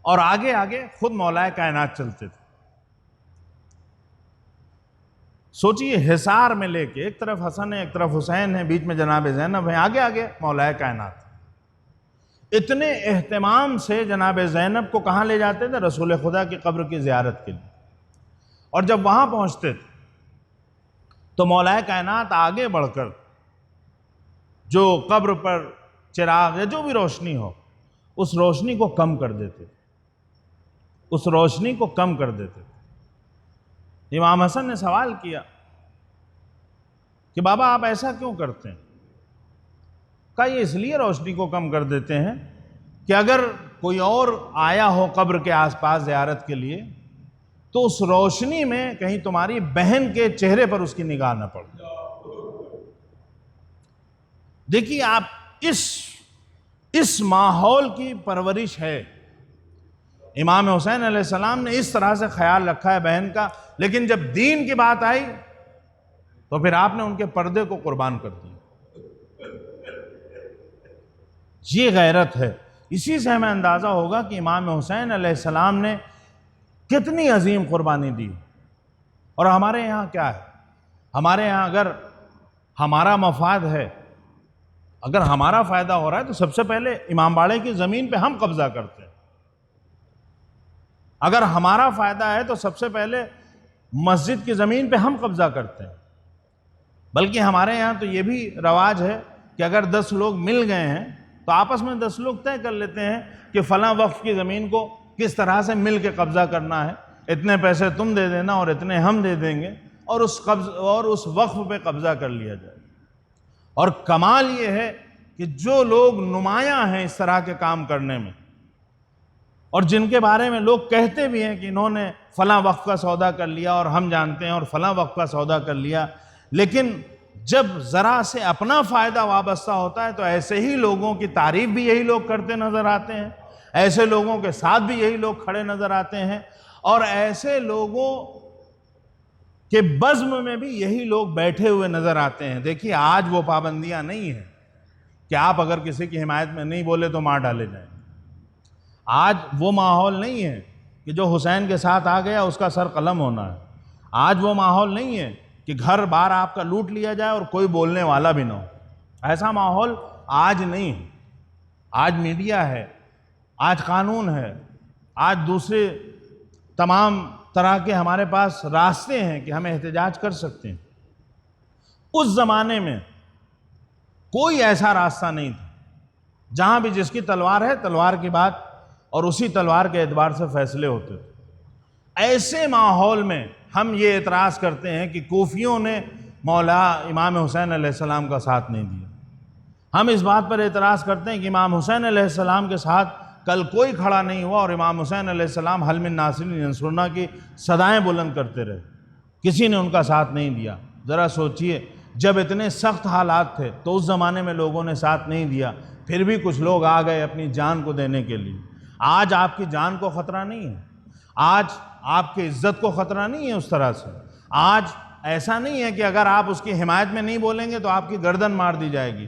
اور آگے آگے خود مولا کائنات چلتے تھے۔ سوچئے حصار میں لے کے ایک طرف حسن ہے ایک طرف حسین ہے، بیچ میں جناب زینب ہے، آگے آگے مولا کائنات۔ اتنے اہتمام سے جناب زینب کو کہاں لے جاتے تھے؟ رسول خدا کی قبر کی زیارت کے لیے، اور جب وہاں پہنچتے تھے تو مولا کائنات آگے بڑھ کر جو قبر پر چراغ یا جو بھی روشنی ہو اس روشنی کو کم کر دیتے تھے، اس روشنی کو کم کر دیتے تھے۔ امام حسن نے سوال کیا کہ بابا آپ ایسا کیوں کرتے ہیں؟ کہا یہ اس لیے روشنی کو کم کر دیتے ہیں کہ اگر کوئی اور آیا ہو قبر کے آس پاس زیارت کے لیے تو اس روشنی میں کہیں تمہاری بہن کے چہرے پر اس کی نگاہ نہ پڑے۔ دیکھیے آپ اس ماحول کی پرورش ہے۔ امام حسین علیہ السلام نے اس طرح سے خیال رکھا ہے بہن کا، لیکن جب دین کی بات آئی تو پھر آپ نے ان کے پردے کو قربان کر دیا۔ یہ غیرت ہے۔ اسی سے ہمیں اندازہ ہوگا کہ امام حسین علیہ السلام نے کتنی عظیم قربانی دی۔ اور ہمارے یہاں کیا ہے؟ ہمارے یہاں اگر ہمارا مفاد ہے، اگر ہمارا فائدہ ہو رہا ہے تو سب سے پہلے امام باڑے کی زمین پہ ہم قبضہ کرتے ہیں۔ اگر ہمارا فائدہ ہے تو سب سے پہلے مسجد کی زمین پہ ہم قبضہ کرتے ہیں۔ بلکہ ہمارے یہاں تو یہ بھی رواج ہے کہ اگر 10 لوگ مل گئے ہیں تو آپس میں 10 لوگ طے کر لیتے ہیں کہ فلاں وقف کی زمین کو کس طرح سے مل کے قبضہ کرنا ہے، اتنے پیسے تم دے دینا اور اتنے ہم دے دیں گے، اور اس وقف پہ قبضہ کر لیا جائے۔ اور کمال یہ ہے کہ جو لوگ نمایاں ہیں اس طرح کے کام کرنے میں، اور جن کے بارے میں لوگ کہتے بھی ہیں کہ انہوں نے فلاں وقف کا سودا کر لیا اور ہم جانتے ہیں اور فلاں وقف کا سودا کر لیا، لیکن جب ذرا سے اپنا فائدہ وابستہ ہوتا ہے تو ایسے ہی لوگوں کی تعریف بھی یہی لوگ کرتے نظر آتے ہیں، ایسے لوگوں کے ساتھ بھی یہی لوگ کھڑے نظر آتے ہیں، اور ایسے لوگوں کے بزم میں بھی یہی لوگ بیٹھے ہوئے نظر آتے ہیں۔ دیکھیے آج وہ پابندیاں نہیں ہیں کہ آپ اگر کسی کی حمایت میں نہیں بولے تو مار ڈالے جائیں۔ آج وہ ماحول نہیں ہے کہ جو حسین کے ساتھ آ گیا اس کا سر قلم ہونا ہے۔ آج وہ ماحول نہیں ہے کہ گھر بار آپ کا لوٹ لیا جائے اور کوئی بولنے والا بھی نہ ہو۔ ایسا ماحول آج نہیں ہے۔ آج میڈیا ہے، آج قانون ہے، آج دوسرے تمام طرح کے ہمارے پاس راستے ہیں کہ ہم احتجاج کر سکتے ہیں۔ اس زمانے میں کوئی ایسا راستہ نہیں تھا، جہاں بھی جس کی تلوار ہے تلوار کی بات اور اسی تلوار کے اعتبار سے فیصلے ہوتے تھے۔ ایسے ماحول میں ہم یہ اعتراض کرتے ہیں کہ کوفیوں نے مولا امام حسین علیہ السلام کا ساتھ نہیں دیا۔ ہم اس بات پر اعتراض کرتے ہیں کہ امام حسین علیہ السلام کے ساتھ کل کوئی کھڑا نہیں ہوا اور امام حسین علیہ السلام حل من ناصرین ینصرنا کی صدائیں بلند کرتے رہے، کسی نے ان کا ساتھ نہیں دیا۔ ذرا سوچئے، جب اتنے سخت حالات تھے تو اس زمانے میں لوگوں نے ساتھ نہیں دیا، پھر بھی کچھ لوگ آ گئے اپنی جان کو دینے کے لیے۔ آج آپ کی جان کو خطرہ نہیں ہے، آج آپ کی عزت کو خطرہ نہیں ہے اس طرح سے۔ آج ایسا نہیں ہے کہ اگر آپ اس کی حمایت میں نہیں بولیں گے تو آپ کی گردن مار دی جائے گی۔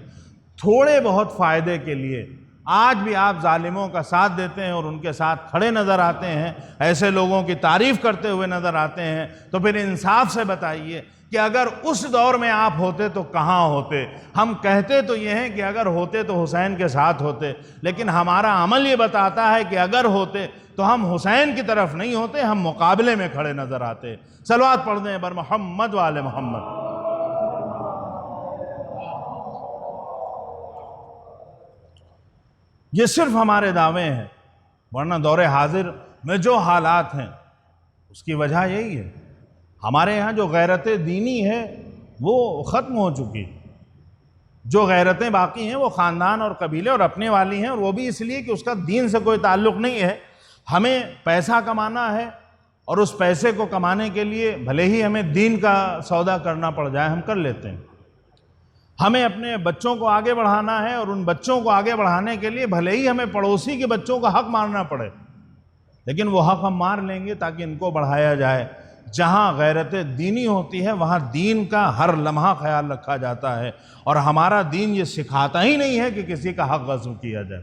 تھوڑے بہت فائدے کے لیے آج بھی آپ ظالموں کا ساتھ دیتے ہیں اور ان کے ساتھ کھڑے نظر آتے ہیں، ایسے لوگوں کی تعریف کرتے ہوئے نظر آتے ہیں، تو پھر انصاف سے بتائیے کہ اگر اس دور میں آپ ہوتے تو کہاں ہوتے؟ ہم کہتے تو یہ ہیں کہ اگر ہوتے تو حسین کے ساتھ ہوتے، لیکن ہمارا عمل یہ بتاتا ہے کہ اگر ہوتے تو ہم حسین کی طرف نہیں ہوتے، ہم مقابلے میں کھڑے نظر آتے۔ صلوات پڑھ دیں بر محمد و آل محمد۔ یہ صرف ہمارے دعوے ہیں، ورنہ دور حاضر میں جو حالات ہیں اس کی وجہ یہی ہے۔ ہمارے یہاں جو غیرت دینی ہے وہ ختم ہو چکی، جو غیرتیں باقی ہیں وہ خاندان اور قبیلے اور اپنے والی ہیں، اور وہ بھی اس لیے کہ اس کا دین سے کوئی تعلق نہیں ہے۔ ہمیں پیسہ کمانا ہے اور اس پیسے کو کمانے کے لیے بھلے ہی ہمیں دین کا سودا کرنا پڑ جائے ہم کر لیتے ہیں۔ ہمیں اپنے بچوں کو آگے بڑھانا ہے اور ان بچوں کو آگے بڑھانے کے لیے بھلے ہی ہمیں پڑوسی کے بچوں کا حق مارنا پڑے، لیکن وہ حق ہم مار لیں گے تاکہ ان کو بڑھایا جائے۔ جہاں غیرت دینی ہوتی ہے وہاں دین کا ہر لمحہ خیال رکھا جاتا ہے، اور ہمارا دین یہ سکھاتا ہی نہیں ہے کہ کسی کا حق غصب کیا جائے۔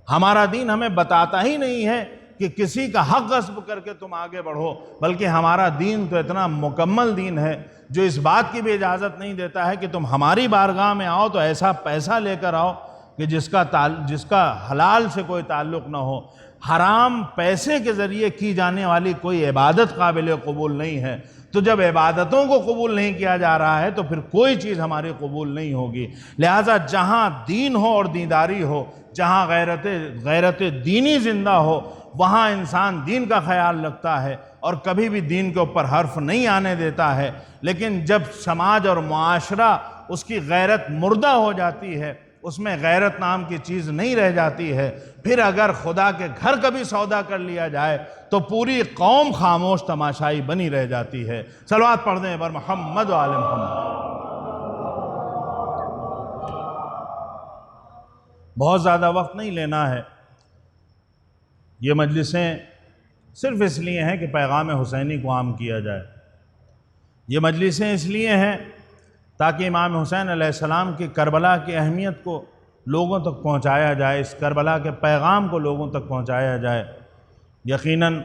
ہمارا دین ہمیں بتاتا ہی نہیں ہے کہ کسی کا حق غصب کر کے تم آگے بڑھو، بلکہ ہمارا دین تو اتنا مکمل دین ہے جو اس بات کی بھی اجازت نہیں دیتا ہے کہ تم ہماری بارگاہ میں آؤ تو ایسا پیسہ لے کر آؤ کہ جس کا حلال سے کوئی تعلق نہ ہو۔ حرام پیسے کے ذریعے کی جانے والی کوئی عبادت قابل قبول نہیں ہے۔ تو جب عبادتوں کو قبول نہیں کیا جا رہا ہے تو پھر کوئی چیز ہماری قبول نہیں ہوگی۔ لہٰذا جہاں دین ہو اور دینداری ہو، جہاں غیرت دینی زندہ ہو، وہاں انسان دین کا خیال رکھتا ہے اور کبھی بھی دین کے اوپر حرف نہیں آنے دیتا ہے۔ لیکن جب سماج اور معاشرہ اس کی غیرت مردہ ہو جاتی ہے، اس میں غیرت نام کی چیز نہیں رہ جاتی ہے، پھر اگر خدا کے گھر کبھی سودا کر لیا جائے تو پوری قوم خاموش تماشائی بنی رہ جاتی ہے۔ صلوات پڑھ دیں بر محمد و آل محمد۔ بہت زیادہ وقت نہیں لینا ہے، یہ مجلسیں صرف اس لیے ہیں کہ پیغام حسینی کو عام کیا جائے۔ یہ مجلسیں اس لیے ہیں تاکہ امام حسین علیہ السلام کی کربلا کی اہمیت کو لوگوں تک پہنچایا جائے، اس کربلا کے پیغام کو لوگوں تک پہنچایا جائے۔ یقیناً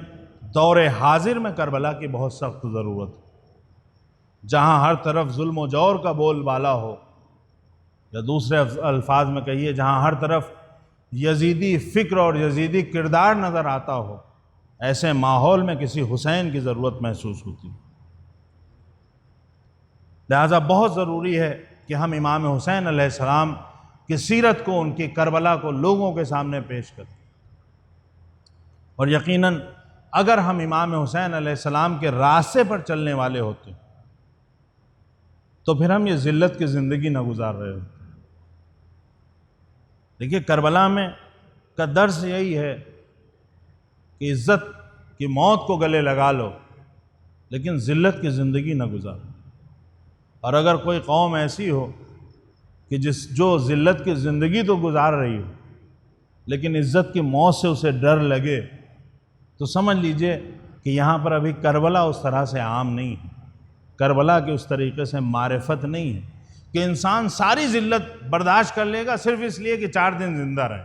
دور حاضر میں کربلا کی بہت سخت ضرورت ہے، جہاں ہر طرف ظلم و جور کا بول بالا ہو، یا دوسرے الفاظ میں کہیے جہاں ہر طرف یزیدی فکر اور یزیدی کردار نظر آتا ہو، ایسے ماحول میں کسی حسین کی ضرورت محسوس ہوتی ہے۔ لہٰذا بہت ضروری ہے کہ ہم امام حسین علیہ السلام کی سیرت کو، ان کی کربلا کو لوگوں کے سامنے پیش کریں، اور یقیناً اگر ہم امام حسین علیہ السلام کے راستے پر چلنے والے ہوتے تو پھر ہم یہ ذلت کی زندگی نہ گزار رہے ہوتے۔ دیکھیے کربلا میں کا درس یہی ہے کہ عزت کی موت کو گلے لگا لو لیکن ذلت کی زندگی نہ گزارو۔ اور اگر کوئی قوم ایسی ہو کہ جو ذلت کی زندگی تو گزار رہی ہو لیکن عزت کی موت سے اسے ڈر لگے تو سمجھ لیجئے کہ یہاں پر ابھی کربلا اس طرح سے عام نہیں ہے، کربلا کی اس طریقے سے معرفت نہیں ہے کہ انسان ساری ذلت برداشت کر لے گا صرف اس لیے کہ 4 دن زندہ رہے،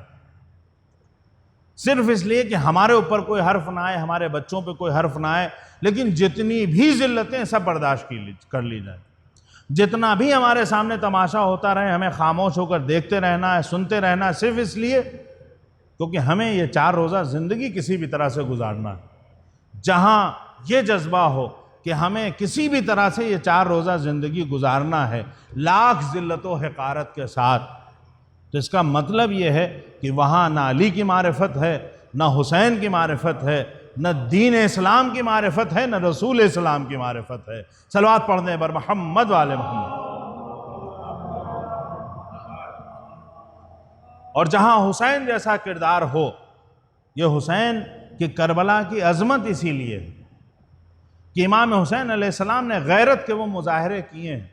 صرف اس لیے کہ ہمارے اوپر کوئی حرف نہ آئے، ہمارے بچوں پہ کوئی حرف نہ آئے، لیکن جتنی بھی ذلتیں سب برداشت کر لی جائیں، جتنا بھی ہمارے سامنے تماشا ہوتا رہے ہمیں خاموش ہو کر دیکھتے رہنا ہے، سنتے رہنا ہے، صرف اس لیے کیونکہ ہمیں یہ 4 روزہ زندگی کسی بھی طرح سے گزارنا ہے۔ جہاں یہ جذبہ ہو کہ ہمیں کسی بھی طرح سے یہ 4 روزہ زندگی گزارنا ہے لاکھ ذلت و حقارت کے ساتھ، تو اس کا مطلب یہ ہے کہ وہاں نہ علی کی معرفت ہے، نہ حسین کی معرفت ہے، نہ دین اسلام کی معرفت ہے، نہ رسول اسلام کی معرفت ہے۔ صلوات پڑھنے پر محمد وآل محمد۔ اور جہاں حسین جیسا کردار ہو، یہ حسین کی کربلا کی عظمت اسی لیے ہے کہ امام حسین علیہ السلام نے غیرت کے وہ مظاہرے کیے ہیں،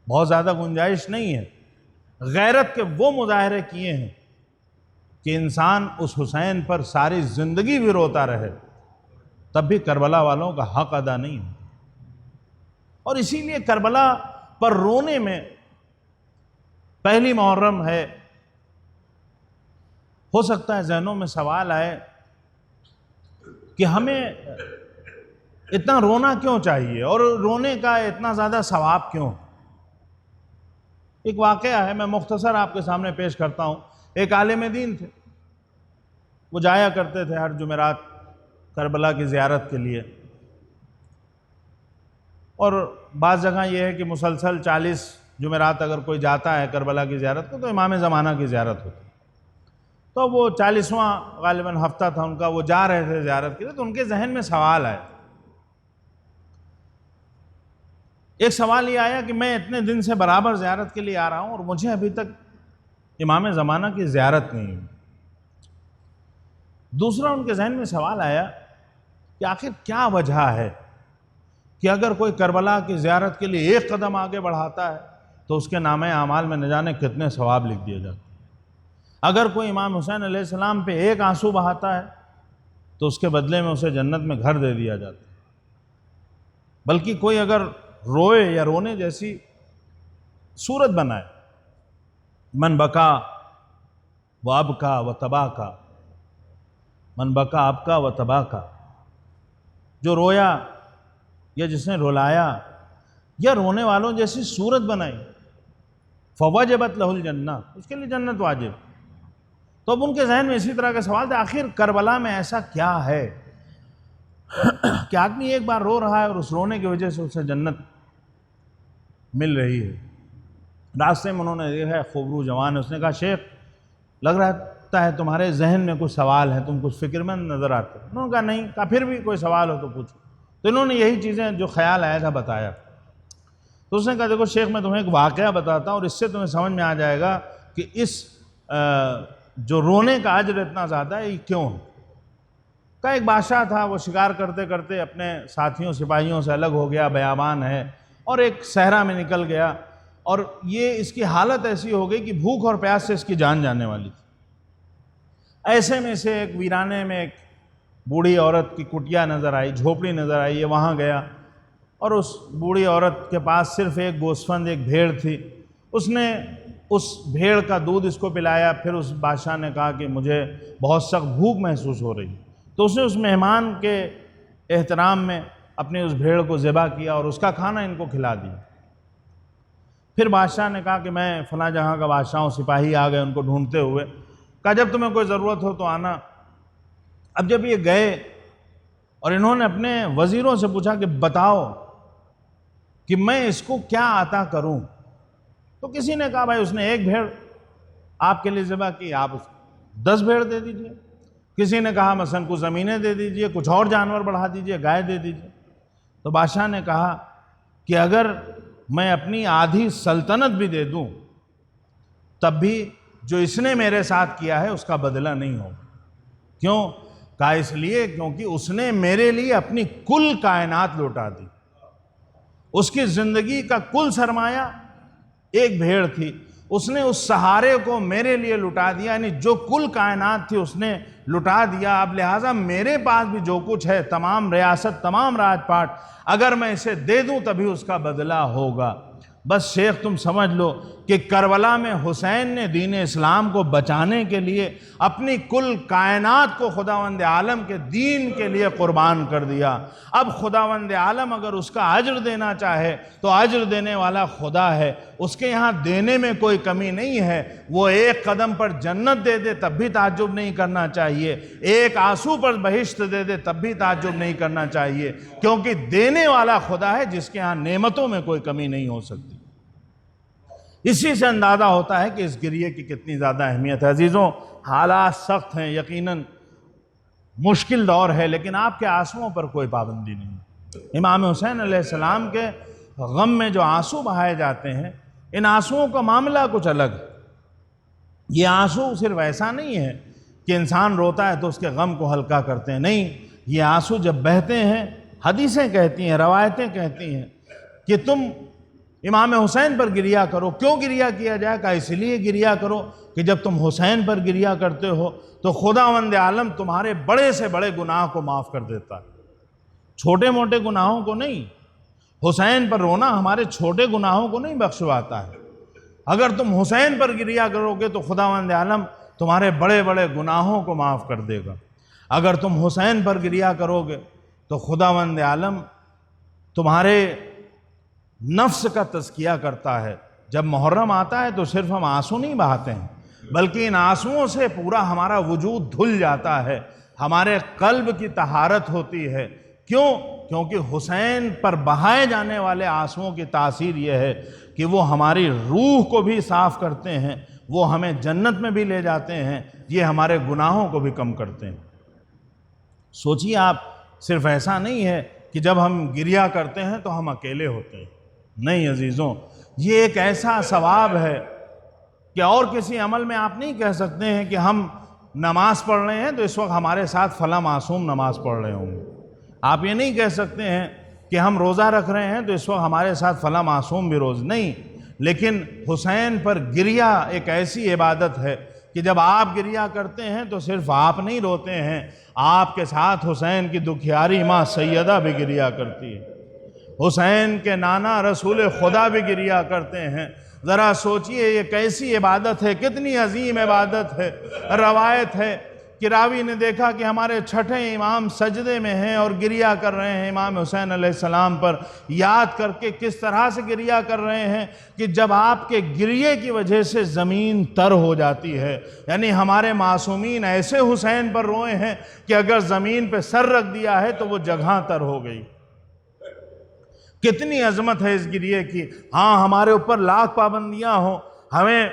بہت زیادہ گنجائش نہیں ہے، غیرت کے وہ مظاہرے کیے ہیں کہ انسان اس حسین پر ساری زندگی بھی روتا رہے تب بھی کربلا والوں کا حق ادا نہیں ہے۔ اور اسی لیے کربلا پر رونے میں پہلی محرم ہے، ہو سکتا ہے ذہنوں میں سوال آئے کہ ہمیں اتنا رونا کیوں چاہیے اور رونے کا اتنا زیادہ ثواب کیوں؟ ایک واقعہ ہے، میں مختصر آپ کے سامنے پیش کرتا ہوں۔ ایک عالم دین تھے، وہ جایا کرتے تھے ہر جمعرات کربلا کی زیارت کے لیے، اور بعض جگہ یہ ہے کہ مسلسل 40 جمعرات اگر کوئی جاتا ہے کربلا کی زیارت کو تو امام زمانہ کی زیارت ہوتی، تو وہ 40واں غالباً ہفتہ تھا ان کا، وہ جا رہے تھے زیارت کے لیے، تو ان کے ذہن میں سوال آیا، ایک سوال یہ آیا کہ میں اتنے دن سے برابر زیارت کے لیے آ رہا ہوں اور مجھے ابھی تک امام زمانہ کی زیارت نہیں ہوئی۔ دوسرا ان کے ذہن میں سوال آیا کہ آخر کیا وجہ ہے کہ اگر کوئی کربلا کی زیارت کے لیے ایک قدم آگے بڑھاتا ہے تو اس کے نامہ اعمال میں نہ جانے کتنے ثواب لکھ دیے جاتے ہیں، اگر کوئی امام حسین علیہ السلام پہ ایک آنسو بہاتا ہے تو اس کے بدلے میں اسے جنت میں گھر دے دیا جاتا ہے، بلکہ کوئی اگر روئے یا رونے جیسی صورت بنائے، من بکا و ابکا و تباکا، من بکا ابکا و تباکا، جو رویا یا جس نے رلایا یا رونے والوں جیسی صورت بنائی، فوجبت لہ الجنہ، اس کے لیے جنت واجب۔ تو اب ان کے ذہن میں اسی طرح کا سوال تھا، آخر کربلا میں ایسا کیا ہے کہ آدمی ایک بار رو رہا ہے اور اس رونے کی وجہ سے اسے جنت مل رہی ہے۔ راستے میں انہوں نے دیکھا ہے خوبرو جوان ہے، اس نے کہا شیخ لگ رہا ہے تمہارے ذہن میں کچھ سوال ہیں، تم کچھ فکر مند نظر آتے۔ انہوں نے کہا نہیں، کہا پھر بھی کوئی سوال ہو تو پوچھو۔ تو انہوں نے یہی چیزیں جو خیال آیا تھا بتایا۔ تو اس نے کہا دیکھو شیخ میں تمہیں ایک واقعہ بتاتا ہوں اور اس سے تمہیں سمجھ میں آ جائے گا کہ اس جو رونے کا اجر اتنا زیادہ ہے یہ کیوں ہے۔ کہا ایک بادشاہ تھا، وہ شکار کرتے کرتے اپنے ساتھیوں سپاہیوں سے الگ ہو گیا، بیابان ہے، اور ایک صحرا میں نکل گیا، اور یہ اس کی حالت ایسی ہو گئی کہ بھوک اور پیاس سے اس کی جان جانے والی تھی۔ ایسے میں سے ایک ویرانے میں ایک بوڑھی عورت کی کٹیا نظر آئی، جھوپڑی نظر آئی، یہ وہاں گیا اور اس بوڑھی عورت کے پاس صرف ایک گوسفند، ایک بھیڑ تھی۔ اس نے اس بھیڑ کا دودھ اس کو پلایا، پھر اس بادشاہ نے کہا کہ مجھے بہت سخت بھوک محسوس ہو رہی، تو اس نے اس مہمان کے احترام میں اپنی اس بھیڑ کو ذبح کیا اور اس کا کھانا ان کو کھلا دیا۔ پھر بادشاہ نے کہا کہ میں فلاں جہاں کا بادشاہ ہوں، سپاہی آ گئے ان کو ڈھونڈتے ہوئے، کہا جب تمہیں کوئی ضرورت ہو تو آنا۔ اب جب یہ گئے اور انہوں نے اپنے وزیروں سے پوچھا کہ بتاؤ کہ میں اس کو کیا عطا کروں، تو کسی نے کہا بھائی اس نے ایک بھیڑ آپ کے لیے ذبح کی، آپ اس کو 10 بھیڑ دے دیجئے۔ کسی نے کہا مثلا کچھ زمینیں دے دیجئے، کچھ اور جانور بڑھا دیجئے، گائے دے دیجئے۔ تو بادشاہ نے کہا کہ اگر میں اپنی آدھی سلطنت بھی دے دوں تب بھی جو اس نے میرے ساتھ کیا ہے اس کا بدلہ نہیں ہوگا۔ کیوں؟ کہا اس لیے کیونکہ اس نے میرے لیے اپنی کل کائنات لوٹا دی۔ اس کی زندگی کا کل سرمایہ ایک بھیڑ تھی، اس نے اس سہارے کو میرے لیے لٹا دیا، یعنی جو کل کائنات تھی اس نے لٹا دیا۔ اب لہٰذا میرے پاس بھی جو کچھ ہے، تمام ریاست، تمام راج پاٹ، اگر میں اسے دے دوں تبھی اس کا بدلہ ہوگا۔ بس شیخ تم سمجھ لو کہ کربلا میں حسین نے دین اسلام کو بچانے کے لیے اپنی کل کائنات کو خداوند عالم کے دین کے لیے قربان کر دیا۔ اب خداوند عالم اگر اس کا اجر دینا چاہے تو اجر دینے والا خدا ہے، اس کے یہاں دینے میں کوئی کمی نہیں ہے۔ وہ ایک قدم پر جنت دے دے تب بھی تعجب نہیں کرنا چاہیے، ایک آنسو پر بہشت دے دے تب بھی تعجب نہیں کرنا چاہیے، کیونکہ دینے والا خدا ہے جس کے ہاں نعمتوں میں کوئی کمی نہیں ہو سکتی۔ اسی سے اندازہ ہوتا ہے کہ اس گریے کی کتنی زیادہ اہمیت ہے۔ عزیزوں، حالات سخت ہیں، یقیناً مشکل دور ہے، لیکن آپ کے آنسوؤں پر کوئی پابندی نہیں۔ امام حسین علیہ السلام کے غم میں جو آنسو بہائے جاتے ہیں، ان آنسوؤں کا معاملہ کچھ الگ ہے۔ یہ آنسو صرف ایسا نہیں ہے کہ انسان روتا ہے تو اس کے غم کو ہلکا کرتے ہیں، نہیں، یہ آنسو جب بہتے ہیں، حدیثیں کہتی ہیں، روایتیں کہتی ہیں کہ تم امام حسین پر گریہ کرو۔ کیوں گریہ کیا جائے؟ کہ اس لیے گریہ کرو کہ جب تم حسین پر گریہ کرتے ہو تو خداوند عالم تمہارے بڑے سے بڑے گناہ کو معاف کر دیتا ہے، چھوٹے موٹے گناہوں کو نہیں۔ حسین پر رونا ہمارے چھوٹے گناہوں کو نہیں بخشواتا ہے۔ اگر تم حسین پر گریہ کرو گے تو خداوند عالم تمہارے بڑے بڑے گناہوں کو معاف کر دے گا۔ اگر تم حسین پر گریہ کرو گے تو خداوند عالم تمہارے نفس کا تزکیہ کرتا ہے۔ جب محرم آتا ہے تو صرف ہم آنسو نہیں بہاتے ہیں، بلکہ ان آنسوؤں سے پورا ہمارا وجود دھل جاتا ہے، ہمارے قلب کی طہارت ہوتی ہے۔ کیوں؟ کیونکہ حسین پر بہائے جانے والے آنسوؤں کی تاثیر یہ ہے کہ وہ ہماری روح کو بھی صاف کرتے ہیں، وہ ہمیں جنت میں بھی لے جاتے ہیں، یہ ہمارے گناہوں کو بھی کم کرتے ہیں۔ سوچیے آپ، صرف ایسا نہیں ہے کہ جب ہم گریہ کرتے ہیں تو ہم اکیلے ہوتے ہیں، نہیں عزیزوں، یہ ایک ایسا ثواب ہے کہ اور کسی عمل میں آپ نہیں کہہ سکتے ہیں کہ ہم نماز پڑھ رہے ہیں تو اس وقت ہمارے ساتھ فلاں معصوم نماز پڑھ رہے ہوں گے۔ آپ یہ نہیں کہہ سکتے ہیں کہ ہم روزہ رکھ رہے ہیں تو اس وقت ہمارے ساتھ فلاں معصوم بھی روزہ نہیں۔ لیکن حسین پر گریہ ایک ایسی عبادت ہے کہ جب آپ گریہ کرتے ہیں تو صرف آپ نہیں روتے ہیں، آپ کے ساتھ حسین کی دکھیاری ماں سیدہ بھی گریہ کرتی ہے، حسین کے نانا رسول خدا بھی گریہ کرتے ہیں۔ ذرا سوچئے یہ کیسی عبادت ہے، کتنی عظیم عبادت ہے۔ روایت ہے کہ راوی نے دیکھا کہ ہمارے چھٹے امام سجدے میں ہیں اور گریہ کر رہے ہیں امام حسین علیہ السلام پر، یاد کر کے کس طرح سے گریہ کر رہے ہیں کہ جب آپ کے گریے کی وجہ سے زمین تر ہو جاتی ہے، یعنی ہمارے معصومین ایسے حسین پر روئے ہیں کہ اگر زمین پہ سر رکھ دیا ہے تو وہ جگہ تر ہو گئی۔ کتنی عظمت ہے اس گریے کی۔ ہاں، ہمارے اوپر لاکھ پابندیاں ہوں، ہمیں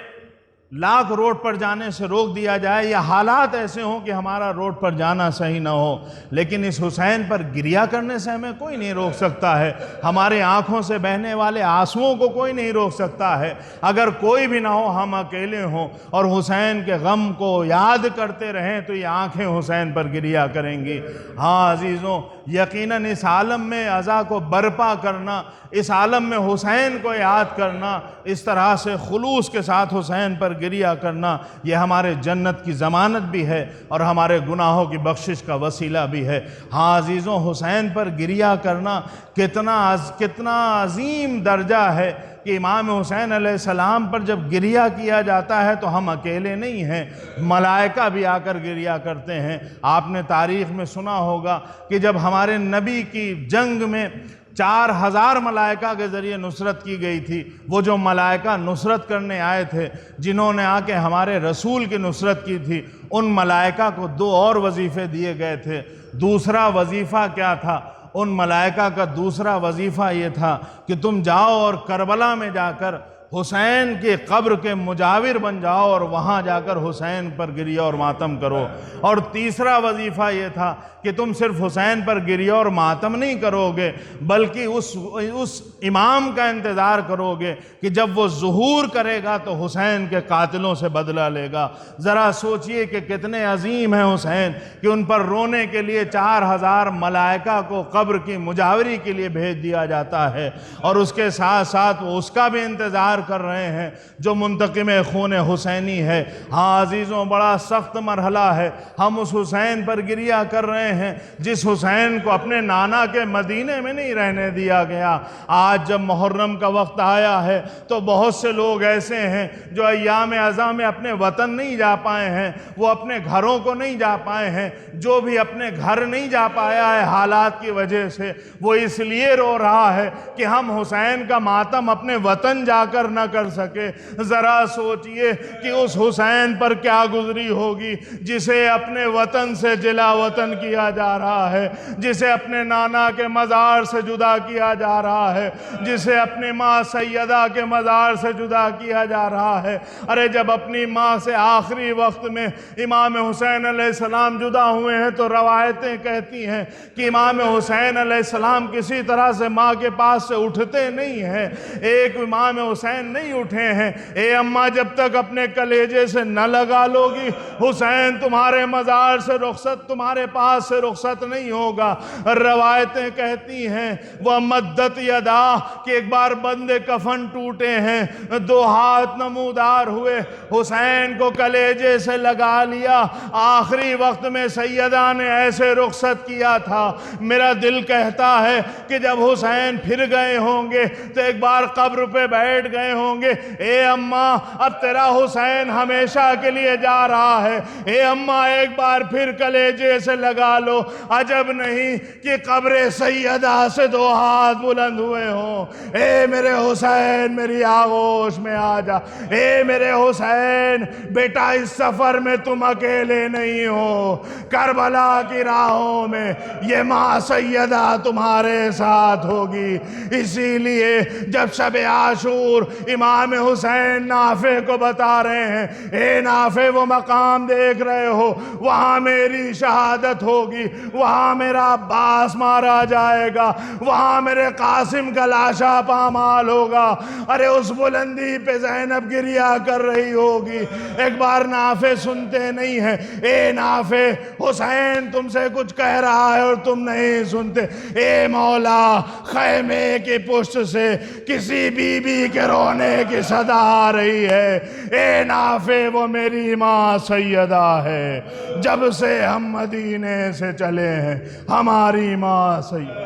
لاکھ روڈ پر جانے سے روک دیا جائے، یا حالات ایسے ہوں کہ ہمارا روڈ پر جانا صحیح نہ ہو، لیکن اس حسین پر گریہ کرنے سے ہمیں کوئی نہیں روک سکتا ہے۔ ہمارے آنکھوں سے بہنے والے آنسوؤں کو کوئی نہیں روک سکتا ہے۔ اگر کوئی بھی نہ ہو، ہم اکیلے ہوں اور حسین کے غم کو یاد کرتے رہیں تو یہ آنکھیں حسین پر گریہ کریں گی۔ ہاں عزیزوں، یقیناً اس عالم میں عزا کو برپا کرنا، اس عالم میں حسین کو یاد کرنا، اس طرح سے خلوص کے ساتھ حسین پر گریہ کرنا، یہ ہمارے جنت کی ضمانت بھی ہے اور ہمارے گناہوں کی بخشش کا وسیلہ بھی ہے۔ ہاں عزیزوں، حسین پر گریہ کرنا کتنا عظیم درجہ ہے کہ امام حسین علیہ السلام پر جب گریہ کیا جاتا ہے تو ہم اکیلے نہیں ہیں، ملائکہ بھی آ کر گریہ کرتے ہیں۔ آپ نے تاریخ میں سنا ہوگا کہ جب ہمارے نبی کی جنگ میں 4000 ملائکہ کے ذریعے نصرت کی گئی تھی، وہ جو ملائکہ نصرت کرنے آئے تھے، جنہوں نے آ کے ہمارے رسول کی نصرت کی تھی، ان ملائکہ کو 2 اور وظیفے دیے گئے تھے۔ دوسرا وظیفہ کیا تھا؟ ان ملائکہ کا دوسرا وظیفہ یہ تھا کہ تم جاؤ اور کربلا میں جا کر حسین کی قبر کے مجاور بن جاؤ اور وہاں جا کر حسین پر گریہ اور ماتم کرو۔ اور تیسرا وظیفہ یہ تھا کہ تم صرف حسین پر گریہ اور ماتم نہیں کرو گے بلکہ اس امام کا انتظار کرو گے کہ جب وہ ظہور کرے گا تو حسین کے قاتلوں سے بدلہ لے گا۔ ذرا سوچئے کہ کتنے عظیم ہیں حسین کہ ان پر رونے کے لیے 4000 ملائکہ کو قبر کی مجاوری کے لیے بھیج دیا جاتا ہے، اور اس کے ساتھ ساتھ وہ اس کا بھی انتظار کر رہے ہیں جو منتقم خون حسینی ہے۔ ہاں عزیزوں، بڑا سخت مرحلہ ہے۔ ہم اس حسین پر گریہ کر رہے ہیں جس حسین کو اپنے نانا کے مدینے میں نہیں رہنے دیا گیا۔ آج جب محرم کا وقت آیا ہے تو بہت سے لوگ ایسے ہیں جو ایام اعزاں میں اپنے وطن نہیں جا پائے ہیں، وہ اپنے گھروں کو نہیں جا پائے ہیں۔ جو بھی اپنے گھر نہیں جا پایا ہے حالات کی وجہ سے، وہ اس لیے رو رہا ہے کہ ہم حسین کا ماتم اپنے وطن جا کر نہ کر سکے۔ ذرا سوچئے کہ اس حسین پر کیا گزری ہوگی جسے اپنے وطن سے جلا وطن کیا جا رہا ہے، جسے اپنے نانا کے مزار سے جدا کیا جا رہا ہے، جسے اپنی ماں سیدہ کے مزار سے جدا کیا جا رہا ہے۔ ارے جب اپنی ماں سے آخری وقت میں امام حسین علیہ السلام جدا ہوئے ہیں تو روایتیں کہتی ہیں کہ امام حسین علیہ السلام کسی طرح سے ماں کے پاس سے اٹھتے نہیں ہیں۔ ایک امام حسین نہیں اٹھے ہیں۔ اے اماں، جب تک اپنے کلیجے سے نہ لگا لو گی حسین تمہارے مزار سے رخصت، تمہارے پاس سے رخصت نہیں ہوگا۔ روایتیں کہتی ہیں وہ مدت یدا کہ ایک بار بند کفن ٹوٹے ہیں، 2 ہاتھ نمودار ہوئے، حسین کو کلیجے سے لگا لیا۔ آخری وقت میں سیدہ نے ایسے رخصت کیا تھا، میرا دل کہتا ہے کہ جب حسین پھر گئے ہوں گے تو ایک بار قبر پہ بیٹھ گئے ہوں گے، اے اماں اب تیرا حسین ہمیشہ کے لیے جا رہا ہے، اے اماں ایک بار پھر کلیجے سے لگا لو۔ عجب نہیں کہ قبر سیدہ سے 2 ہاتھ بلند ہوئے ہوں، اے میرے حسین میری آغوش میں آ جا، اے میرے حسین بیٹا اس سفر میں تم اکیلے نہیں ہو، کربلا کی راہوں میں یہ ماں سیدہ تمہارے ساتھ ہوگی۔ اسی لیے جب شب عاشور امام حسین نافع کو بتا رہے ہیں، اے نافع وہ مقام دیکھ رہے ہو، وہاں میری شہادت ہوگی، وہاں میرا عباس مارا جائے گا، وہاں میرے قاسم کا لاشا پامال ہوگا۔ ارے اس بلندی پہ زینب گریہ کر رہی ہوگی۔ ایک بار نافع سنتے نہیں ہیں، اے نافع حسین تم سے کچھ کہہ رہا ہے اور تم نہیں سنتے۔ اے مولا، خیمے کی پشت سے کسی بی بی کے رونے کی صدا آ رہی ہے، اے نافع وہ میری ماں سیدہ ہے، جب سے ہم مدینے سے چلے ہیں ہماری ماں سیدہ۔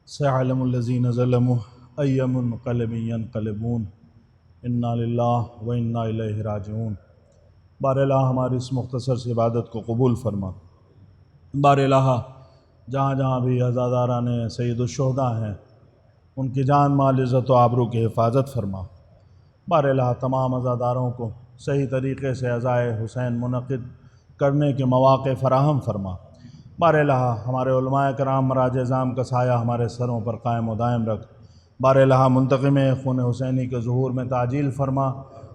سيعلم الذين ظلموا أي منقلب ينقلبون انا للہ و انا الیہ راجعون۔ بار الہ ہماری اس مختصر سی عبادت کو قبول فرما۔ بار الہ جہاں جہاں بھی عزاداران سید الشہداء ہیں ان کی جان مال عزت و آبرو کی حفاظت فرما۔ بار الہ تمام عزاداروں کو صحیح طریقے سے عزائے حسین منعقد کرنے کے مواقع فراہم فرما۔ بار الہ ہمارے علماء کرام مراج اعظام کا سایہ ہمارے سروں پر قائم و دائم رکھ۔ بار الہ منتقم خون حسینی کے ظہور میں تعجیل فرما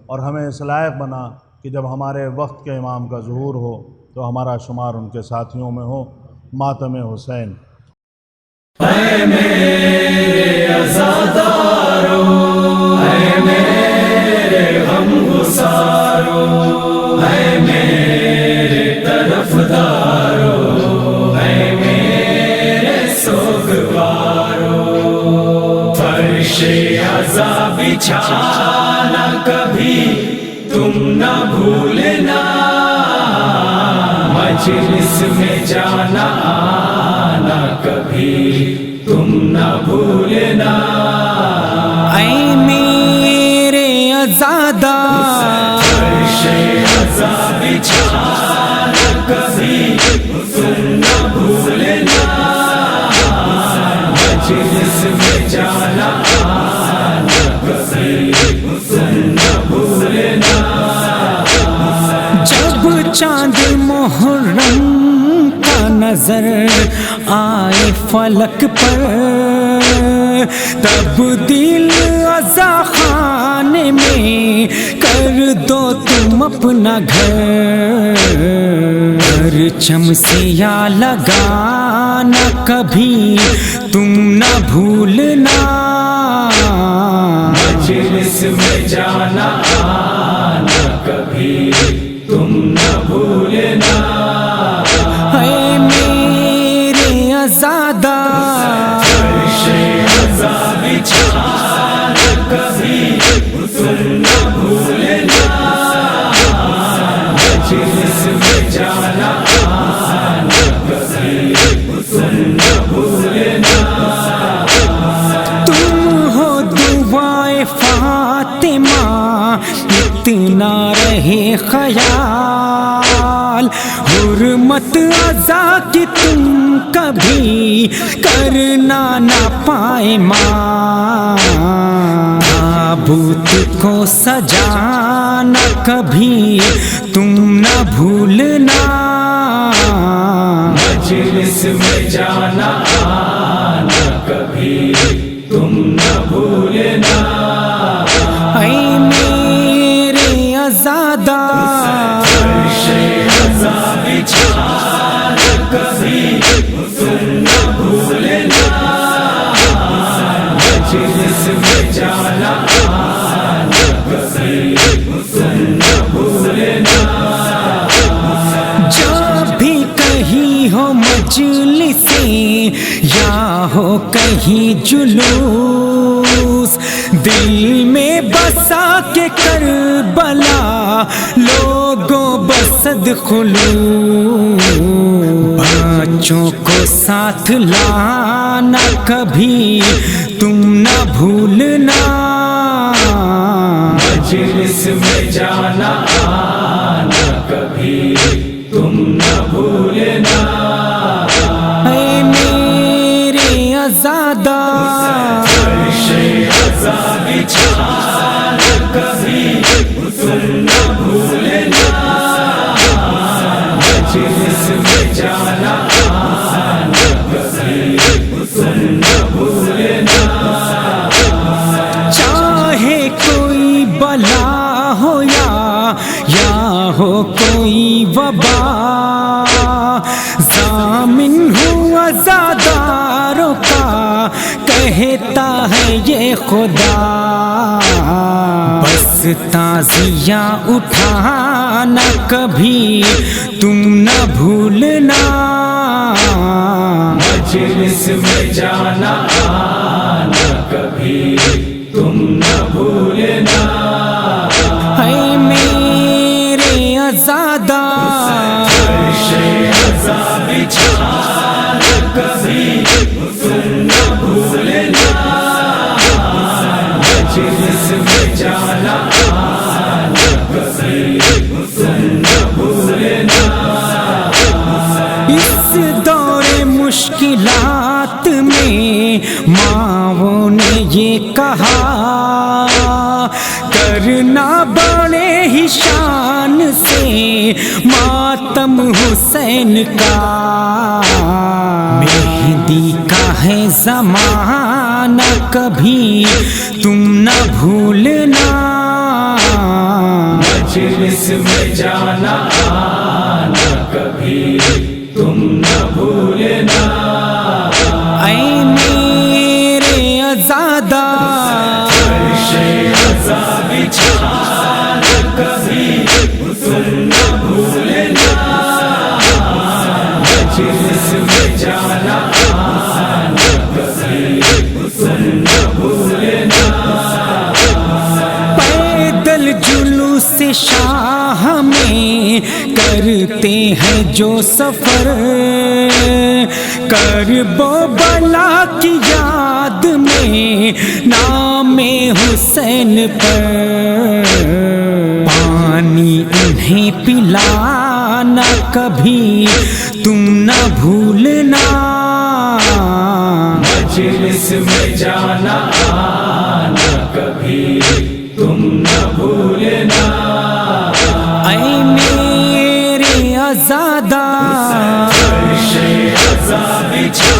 اور ہمیں اس لائق بنا کہ جب ہمارے وقت کے امام کا ظہور ہو تو ہمارا شمار ان کے ساتھیوں میں ہو۔ ماتم حسین۔ اے میرے عزادارو، اے میرے غم گسارو، اے میرے طرفدارو، اے میرے سوگوارو، فرش عزا بچھانا کبھی تم نہ بھولنا، مجلس میں جانا آنا کبھی تم نہ بھولنا۔ اے میرے عزادار، فرش عزا بچھانا کبھی تم نہ بھولنا، مجلس میں جانا آنا کبھی تم نہ بھولنا۔ جب چاند محرم کا نظر آئے فلک پر، تبدیل عزا خانے میں کر دو تم اپنا گھر، پرچم سیا لگانا کبھی تم نہ بھولنا، مجلس میں جانا آنا کبھی تم نہ بھولنا، اے میرے آزادہ فرش عزا بچھانا کبھی تم نہ بھولنا، مجلس میں جانا آنا کبھی تم نہ بھولنا، تم ہو دعائے فاطمہ اتنا رہے خیال، حرمت عزا کی تم کبھی کرنا نہ پائے ماں، تابوت کو سجانا کبھی تم نہ بھولنا، مجلس میں جانا آنا کبھی تم نہ بھولنا، اے میرے آزادہ فرش عزا بچھانا کبھی تم نہ بھولنا، مجلس میں جانا آنا کبھی تم نہ بھولنا، جب بھی کہیں ہو مجلسیں یا ہو کہیں جلوس، دل میں بسا کے کربلا لوگوں بسد خلوص، بچوں کو ساتھ لانا کبھی تم نہ بھولنا، مجلس میں جانا آنا کبھی تم نہ بھولنا، اے میرے آزادہ فرش عزا بچھانا کبھی تم نہ بھولنا، مجلس میں جانا آنا کبھی تم نہ بھولنا، چاہے کوئی بلا ہو یا ہو کوئی وبا، ضامن ہوں عزاداروں کا کہتا ہے یہ خدا، بس تعزیہ اٹھانا کبھی تم نہ بھولنا، مجلس میں جانا آنا کبھی تم نہ بھولنا، اے میرے آزادہ فرش عزا بچھانا کبھی تم نہ بھولنا، مجلس میں جانا آنا کبھی تم نہ بھولنا، اس دور مشکلات میں ماؤں نے یہ کہا، کرنا بڑے ہی شان سے ماتم حسین کا، مہدی کا ہے زمانہ کبھی تم نہ بھولنا، مجلس میں جانا آنا کبھی تم نہ بھولنا، اے میرے آزادہ فرش عزا بچھانا کبھی تم نہ بھولنا، مجلس میں جانا آنا کبھی تم نہ بھولنا، پیدل جلوس شاہ میں کرتے ہیں جو سفر، کرب و بلا کی یاد میں نام حسین پر، پانی انہیں پلانا کبھی تم نہ بھولنا، مجلس میں جانا آنا کبھی تم نہ بھولنا، اے میرے آزادہ فرش